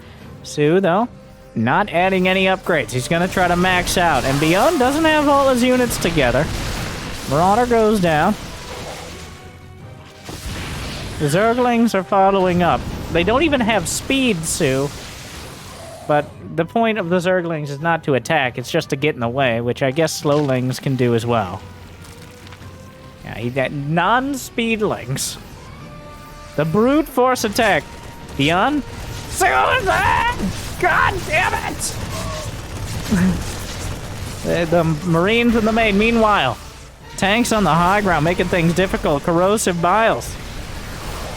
Sue, though, not adding any upgrades. He's going to try to max out. And ByuN doesn't have all his units together. Marauder goes down. The Zerglings are following up. They don't even have speed, Sue. But the point of the Zerglings is not to attack, it's just to get in the way, which I guess Slowlings can do as well. Yeah, he got non-speedlings. The brute force attack. ByuN? Susan! God damn it! The Marines in the main. Meanwhile, tanks on the high ground making things difficult. Corrosive biles.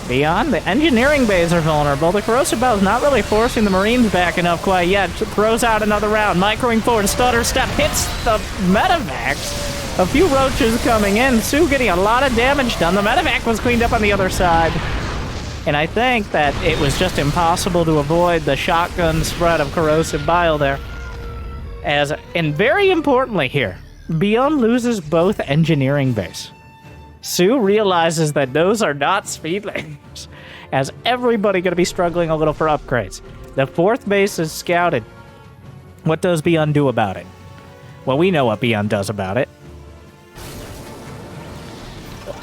ByuN, the engineering bays are vulnerable. The corrosive bile is not really forcing the Marines back enough quite yet. Throws out another round. Microing forward, stutter step, hits the Medivacs. A few roaches coming in. Sue getting a lot of damage done. The Medivac was cleaned up on the other side. And I think that it was just impossible to avoid the shotgun spread of corrosive bile there. And very importantly here, ByuN loses both engineering bays. Sue realizes that those are not speedlings, as everybody going to be struggling a little for upgrades. The fourth base is scouted. What does ByuN do about it? Well, we know what ByuN does about it.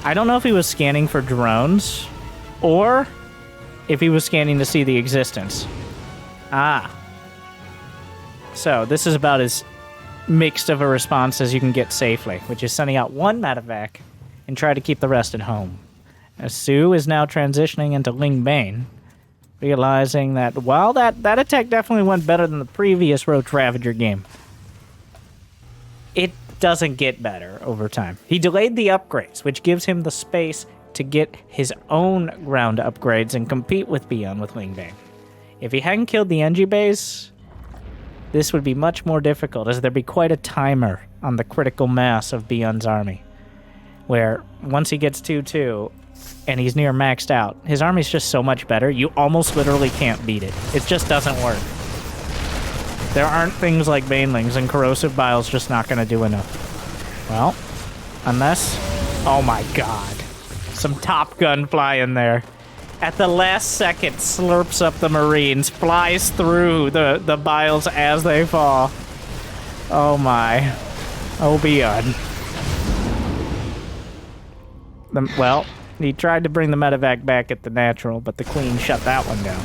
I don't know if he was scanning for drones, or if he was scanning to see the existence. So, this is about as mixed of a response as you can get safely, which is sending out one Medivac and try to keep the rest at home. As Sue is now transitioning into Ling Bane, realizing that while that attack definitely went better than the previous Roach Ravager game, it doesn't get better over time. He delayed the upgrades, which gives him the space to get his own ground upgrades and compete with ByuN with Ling Bane. If he hadn't killed the Engie base, this would be much more difficult, as there'd be quite a timer on the critical mass of ByuN's army, where once he gets 2-2 and he's near maxed out, his army's just so much better, you almost literally can't beat it. It just doesn't work. There aren't things like Banelings, and Corrosive Bile's just not going to do enough. Well, unless... Oh my god. Some Top Gun flying there. At the last second, slurps up the Marines, flies through the Biles as they fall. Oh my. Oh, ByuN. Well, he tried to bring the Medivac back at the natural, but the Queen shut that one down.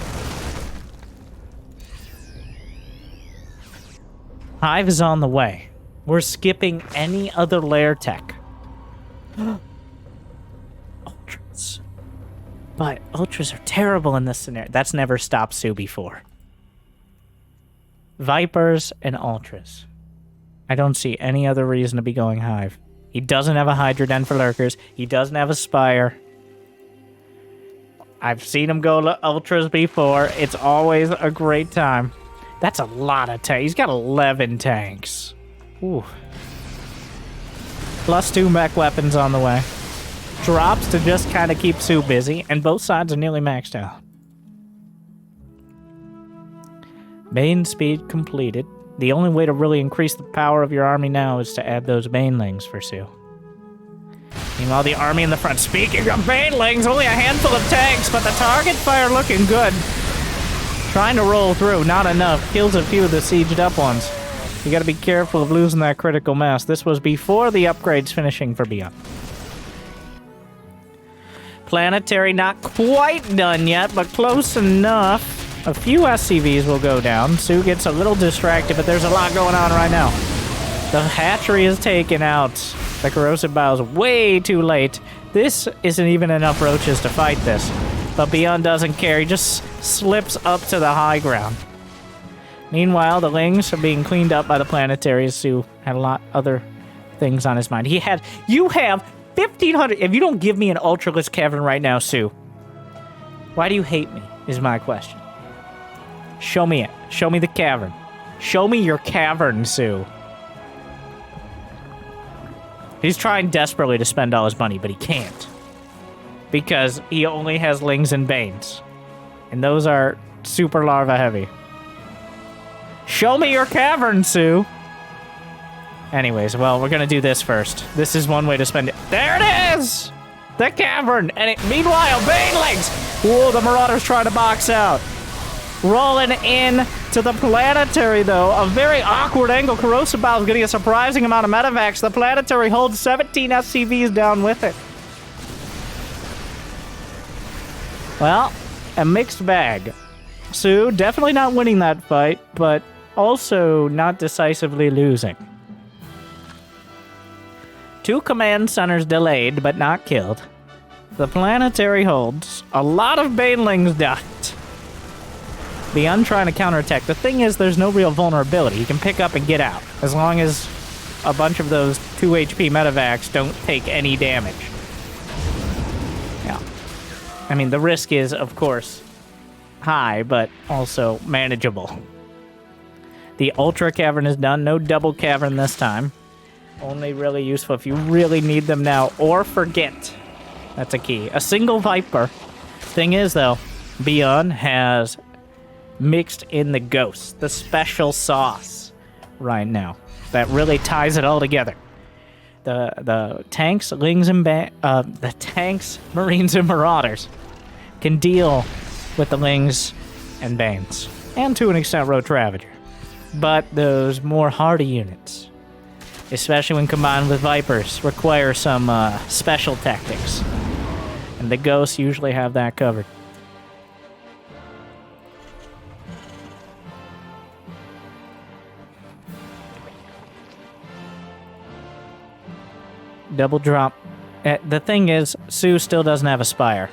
Hive is on the way. We're skipping any other lair tech. Ultras. But Ultras are terrible in this scenario. That's never stopped Sue before. Vipers and Ultras. I don't see any other reason to be going Hive. He doesn't have a Hydra Den for Lurkers. He doesn't have a Spire. I've seen him go to Ultras before. It's always a great time. That's a lot of tanks. He's got 11 tanks. Ooh. +2 mech weapons on the way. Drops to just kind of keep Sue busy, and both sides are nearly maxed out. Bane speed completed. The only way to really increase the power of your army now is to add those Banelings for Sue. Meanwhile, the army in the front. Speaking of Banelings, only a handful of tanks, but the target fire looking good. Trying to roll through, not enough. Kills a few of the sieged up ones. You gotta be careful of losing that critical mass. This was before the upgrades finishing for ByuN. Planetary not quite done yet, but close enough. A few SCVs will go down. Sue gets a little distracted, but there's a lot going on right now. The hatchery is taken out. The corrosive bio's way too late. This isn't even enough roaches to fight this. But ByuN doesn't care. He just slips up to the high ground. Meanwhile, the lings are being cleaned up by the planetary. Sue had a lot other things on his mind. You have 1,500. If you don't give me an ultraless cavern right now, Sue, why do you hate me, is my question. Show me it. Show me the cavern. Show me your cavern, Sue. He's trying desperately to spend all his money, but he can't. Because he only has lings and banes. And those are super larva heavy. Show me your cavern, Sue! Anyways, well, we're gonna do this first. This is one way to spend it. There it is! The cavern! And meanwhile, banelings! Whoa, the Marauder's trying to box out. Rolling in to the planetary, though. A very awkward angle. Corrosive Bile is getting a surprising amount of Medivacs. The planetary holds 17 SCVs down with it. Well, a mixed bag. Sue definitely not winning that fight, but also not decisively losing. 2 command centers delayed, but not killed. The planetary holds. A lot of banelings died. ByuN trying to counterattack. The thing is, there's no real vulnerability. He can pick up and get out, as long as a bunch of those 2 HP Medivacs don't take any damage. Yeah. I mean, the risk is, of course, high, but also manageable. The Ultra Cavern is done. No double cavern this time. Only really useful if you really need them now, or forget. That's a key. A single Viper. Thing is, though, ByuN has mixed in the ghost, the special sauce right now that really ties it all together. The tanks, lings, and the tanks, marines, and marauders can deal with the lings and banes, and to an extent roach ravager. But those more hardy units, especially when combined with vipers, require some special tactics, and the ghosts usually have that covered. Double drop. The thing is, Sue still doesn't have a Spire.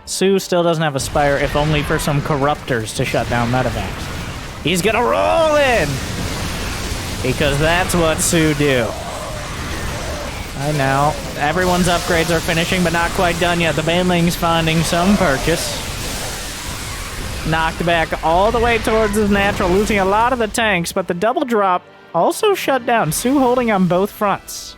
Sue still doesn't have a Spire, if only for some Corruptors to shut down Medivacs. He's gonna roll in! Because that's what Sue do. I know. Everyone's upgrades are finishing, but not quite done yet. The Baneling's finding some purchase. Knocked back all the way towards his natural, losing a lot of the tanks, but the double drop also shut down. Sue holding on both fronts.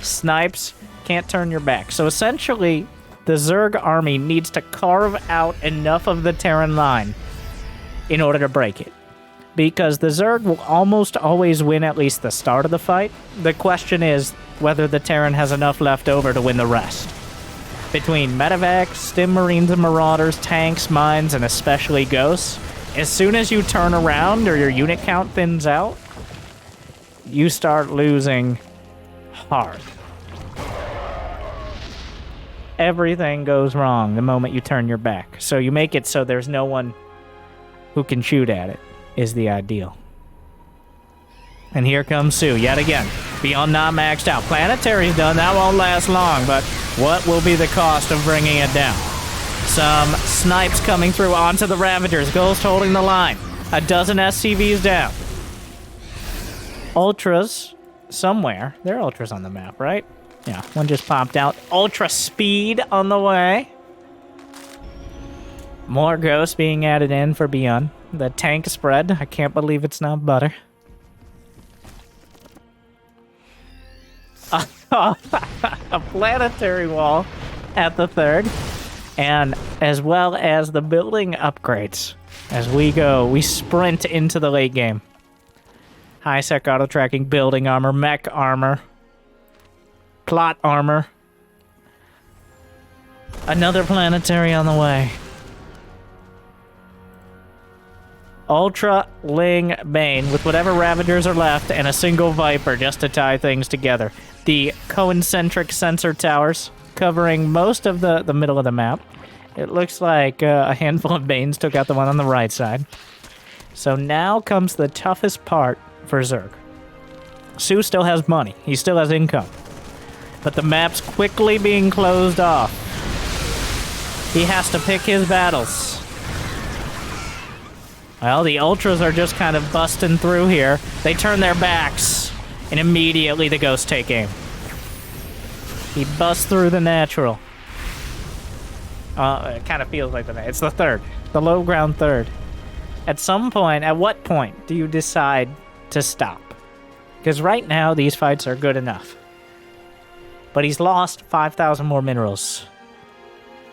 Snipes, can't turn your back. So essentially, the Zerg army needs to carve out enough of the Terran line in order to break it. Because the Zerg will almost always win at least the start of the fight. The question is whether the Terran has enough left over to win the rest. Between Medivacs, Stim Marines and Marauders, tanks, mines, and especially ghosts, as soon as you turn around or your unit count thins out, you start losing hard. Everything goes wrong the moment you turn your back. So you make it so there's no one who can shoot at it, is the ideal. And here comes Sue yet again. ByuN not maxed out. Planetary's done. That won't last long, but what will be the cost of bringing it down? Some snipes coming through onto the Ravagers. Ghost holding the line. A dozen SCVs down. Ultras somewhere. There are ultras on the map, right? Yeah, one just popped out. Ultra speed on the way. More ghosts being added in for ByuN. The tank spread. I can't believe it's not butter. A planetary wall at the third. And as well as the building upgrades. As we sprint into the late game. High-sec auto-tracking, building armor, mech armor, plot armor. Another planetary on the way. Ultra Ling Bane with whatever Ravagers are left and a single Viper just to tie things together. The concentric sensor towers covering most of the middle of the map. It looks like a handful of Banes took out the one on the right side. So now comes the toughest part for Zerg. Su still has money. He still has income. But the map's quickly being closed off. He has to pick his battles. Well, the Ultras are just kind of busting through here. They turn their backs, and immediately the Ghosts take aim. He busts through the natural. It kind of feels like it's the third. The low ground third. At some point, at what point do you decide to stop? Because right now, these fights are good enough. But he's lost 5,000 more minerals.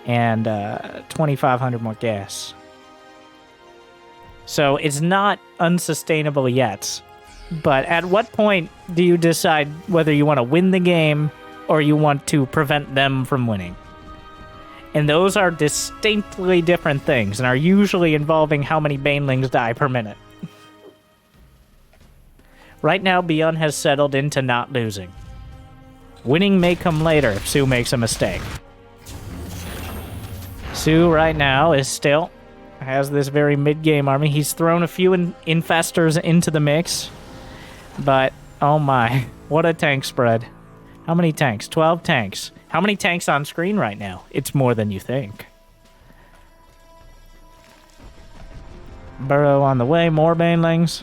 And 2,500 more gas. So it's not unsustainable yet. But at what point do you decide whether you want to win the game or you want to prevent them from winning? And those are distinctly different things and are usually involving how many banelings die per minute. Right now, ByuN has settled into not losing. Winning may come later if Su makes a mistake. Su right now has this very mid-game army. He's thrown a few infestors into the mix. But, oh my, what a tank spread. How many tanks? 12 tanks. How many tanks on screen right now? It's more than you think. Burrow on the way, more banelings.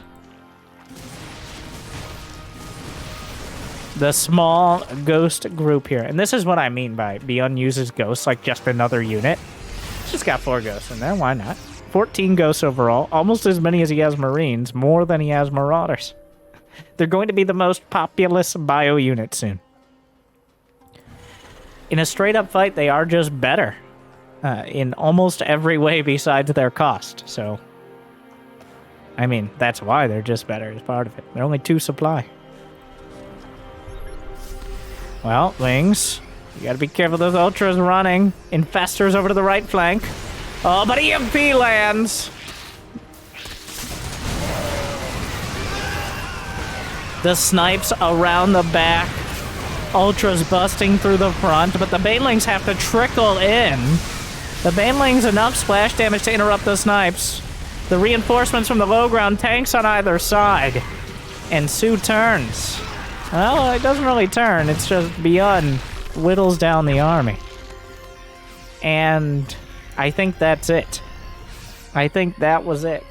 The small ghost group here. And this is what I mean by ByuN uses ghosts like just another unit. He's just got 4 ghosts in there, why not? 14 ghosts overall, almost as many as he has Marines, more than he has Marauders. They're going to be the most populous bio unit soon. In a straight-up fight, they are just better. In almost every way besides their cost, so... I mean, that's why they're just better as part of it. They're only 2 supply. Well, Wings, you gotta be careful, those Ultras running. Infestors over to the right flank. Oh, but EMP lands! The snipes around the back. Ultras busting through the front, but the banelings have to trickle in. The banelings enough splash damage to interrupt the snipes. The reinforcements from the low ground tanks on either side. And Su turns. Well, it doesn't really turn, it's just ByuN whittles down the army. And I think that's it. I think that was it.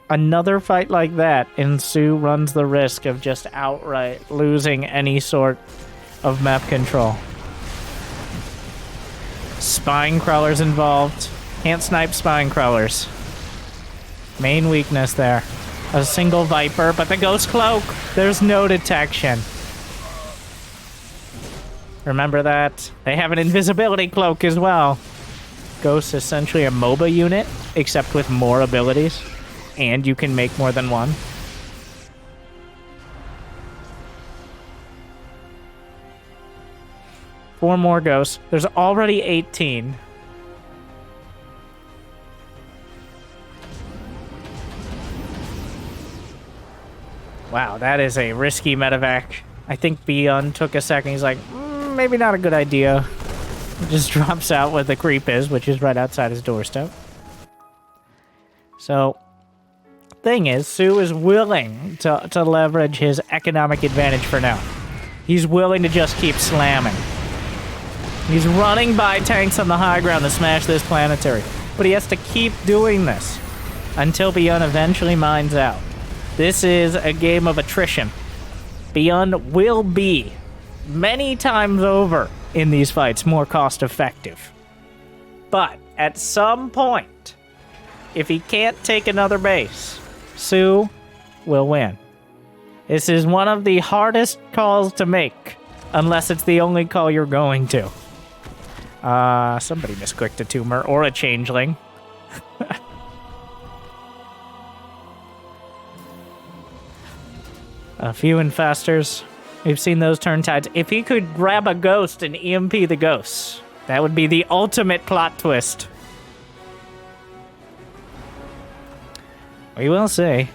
Another fight like that, and Su runs the risk of just outright losing any sort of map control. Spine crawlers involved. Can't snipe spine crawlers. Main weakness there. A single Viper, but the Ghost Cloak! There's no detection. Remember that? They have an invisibility cloak as well. Ghost essentially a MOBA unit, except with more abilities. And you can make more than one. Four more ghosts. There's already 18. Wow, that is a risky medevac. I think ByuN took a second. He's like, maybe not a good idea. He just drops out where the creep is, which is right outside his doorstep. So... thing is, Su is willing to leverage his economic advantage for now. He's willing to just keep slamming. He's running by tanks on the high ground to smash this planetary. But he has to keep doing this until ByuN eventually mines out. This is a game of attrition. ByuN will be, many times over in these fights, more cost-effective. But at some point, if he can't take another base, Su will win. This is one of the hardest calls to make, unless it's the only call you're going to. Somebody misclicked a tumor or a changeling. A few infestors. We've seen those turn tides. If he could grab a ghost and EMP the ghosts, that would be the ultimate plot twist. We will see.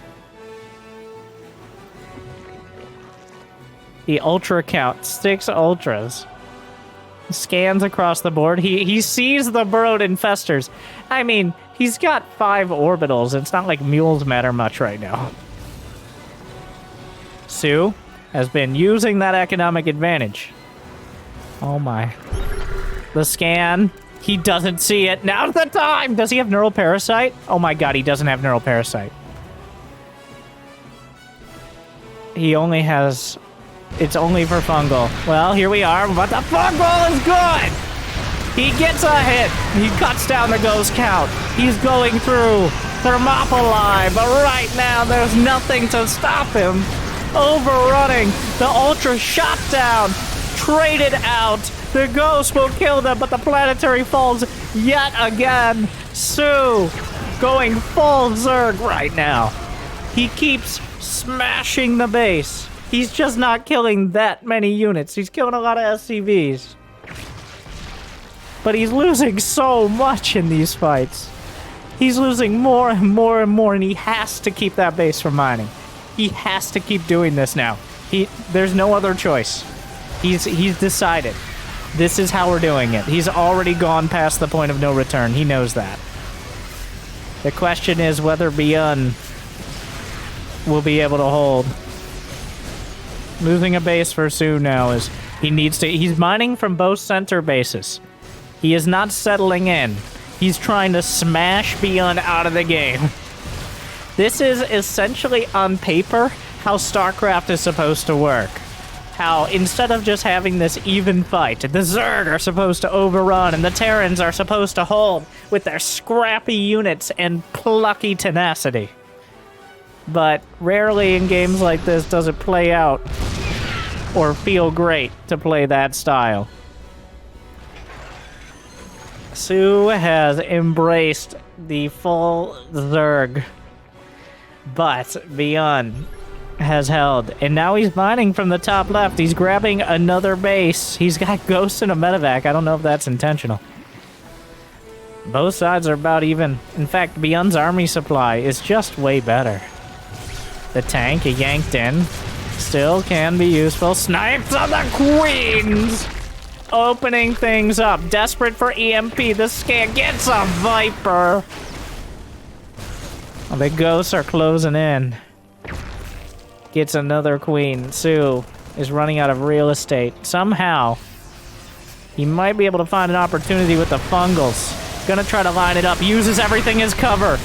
The Ultra count. 6 Ultras. Scans across the board. He sees the burrowed infestors. I mean, he's got 5 orbitals. It's not like mules matter much right now. Sue has been using that economic advantage. Oh my. The scan. He doesn't see it. Now's the time! Does he have neural parasite? Oh my god, he doesn't have neural parasite. He only has... It's only for fungal. Well, here we are, but the fungal is good! He gets a hit. He cuts down the ghost count. He's going through Thermopylae, but right now there's nothing to stop him. Overrunning. The Ultra shot down. Traded out. The ghost will kill them, but the planetary falls yet again. Sue going full Zerg right now. He keeps smashing the base. He's just not killing that many units. He's killing a lot of SCVs. But he's losing so much in these fights. He's losing more and more and more, and he has to keep that base from mining. He has to keep doing this now. There's no other choice. He's decided. This is how we're doing it. He's already gone past the point of no return. He knows that. The question is whether ByuN will be able to hold. Losing a base for Sue now is... He's mining from both center bases. He is not settling in. He's trying to smash ByuN out of the game. This is essentially, on paper, how StarCraft is supposed to work. How, instead of just having this even fight, the Zerg are supposed to overrun and the Terrans are supposed to hold with their scrappy units and plucky tenacity. But rarely in games like this does it play out or feel great to play that style. Sue has embraced the full Zerg, but ByuN has held, and now he's mining from the top left. He's grabbing another base. He's got ghosts and a medevac. I don't know if that's intentional. Both sides are about even. In fact, ByuN's army supply is just way better. The tank he yanked in still can be useful. Snipes on the queens! Opening things up. Desperate for EMP. The scan gets a Viper. Oh, the ghosts are closing in. Gets another queen. Sue is running out of real estate. Somehow, he might be able to find an opportunity with the fungals. Gonna try to line it up. Uses everything as cover.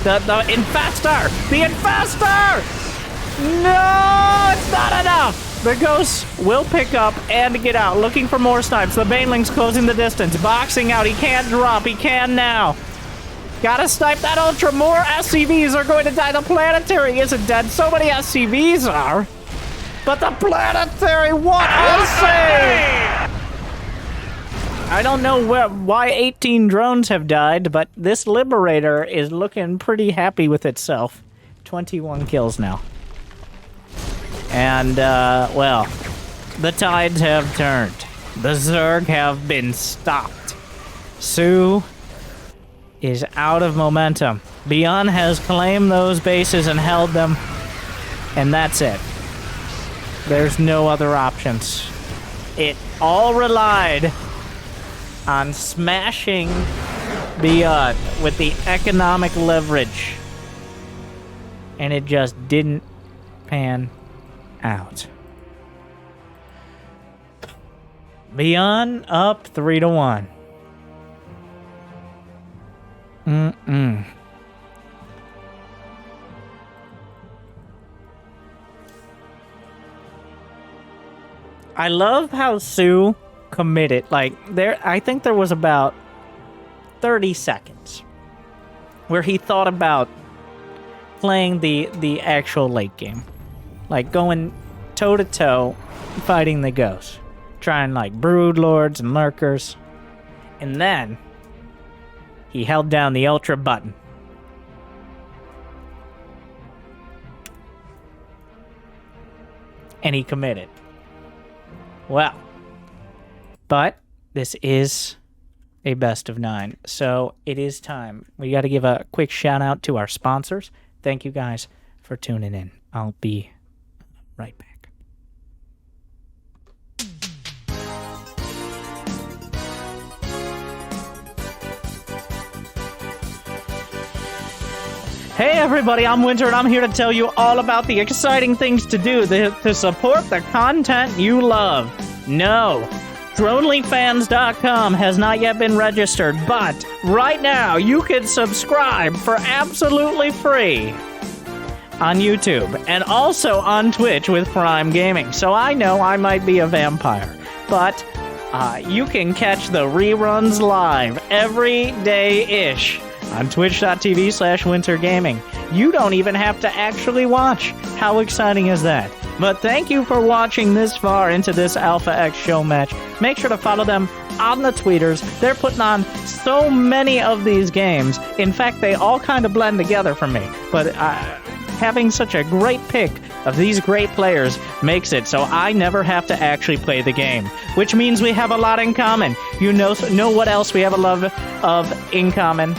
The infestor! The infestor! No! It's not enough! The ghosts will pick up and get out. Looking for more snipes. The baneling's closing the distance. Boxing out. He can't drop. He can now. Gotta snipe that Ultra. More SCVs are going to die. The planetary isn't dead. So many SCVs are. But the planetary, what a save! I don't know why 18 drones have died, but this Liberator is looking pretty happy with itself. 21 kills now. And, well, the tides have turned. The Zerg have been stopped. Sue is out of momentum. ByuN has claimed those bases and held them, and that's it. There's no other options. It all relied on smashing ByuN with the economic leverage, and it just didn't pan out. ByuN up 3-1. I love how Sue committed. Like, I think there was about 30 seconds where he thought about playing the actual late game. Like, going toe-to-toe, fighting the ghosts. Trying, like, brood lords and lurkers. And then he held down the Ultra button. And he committed. Well, but this is a best of 9, so it is time. We got to give a quick shout out to our sponsors. Thank you guys for tuning in. I'll be right back. Hey everybody, I'm Winter and I'm here to tell you all about the exciting things to do to support the content you love. No, DronelyFans.com has not yet been registered, but right now you can subscribe for absolutely free on YouTube and also on Twitch with Prime Gaming. So I know I might be a vampire, but you can catch the reruns live every day-ish on twitch.tv/wintergaming. You don't even have to actually watch. How exciting is that? But thank you for watching this far into this Alpha X show match. Make sure to follow them on the tweeters. They're putting on so many of these games. In fact, they all kind of blend together for me. But having such a great pick of these great players makes it so I never have to actually play the game, which means we have a lot in common. You know what else we have a love of in common?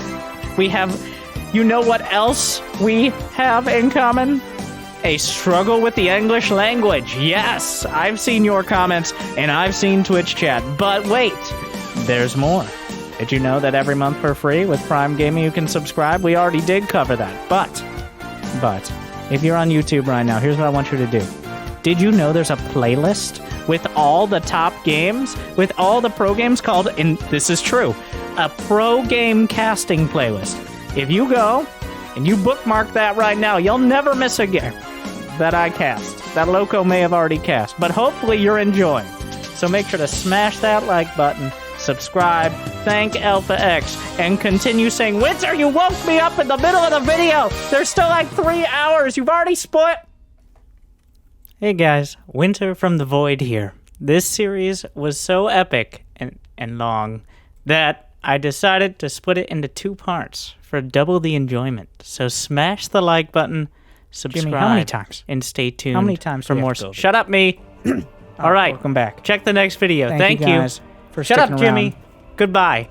You know what else we have in common? A struggle with the English language. Yes, I've seen your comments and I've seen Twitch chat. But wait, there's more. Did you know that every month for free with Prime Gaming you can subscribe? We already did cover that. But, if you're on YouTube right now, here's what I want you to do. Did you know there's a playlist with all the top games, with all the pro games called, and this is true, a pro game casting playlist. If you go and you bookmark that right now, you'll never miss a game that I cast. That Loco may have already cast, but hopefully you're enjoying. So make sure to smash that like button, subscribe, thank Alpha X, and continue saying, Winter, you woke me up in the middle of the video! There's still like 3 hours, you've already spoiled. Hey guys, Winter from the Void here. This series was so epic and long that I decided to split it into 2 parts for double the enjoyment. So smash the like button, subscribe, Jimmy, how many times? And stay tuned How many times for do we more. have to go? Shut up, me. All right, welcome back. Check the next video. Thank you guys for Shut up, sticking Jimmy. around. Goodbye.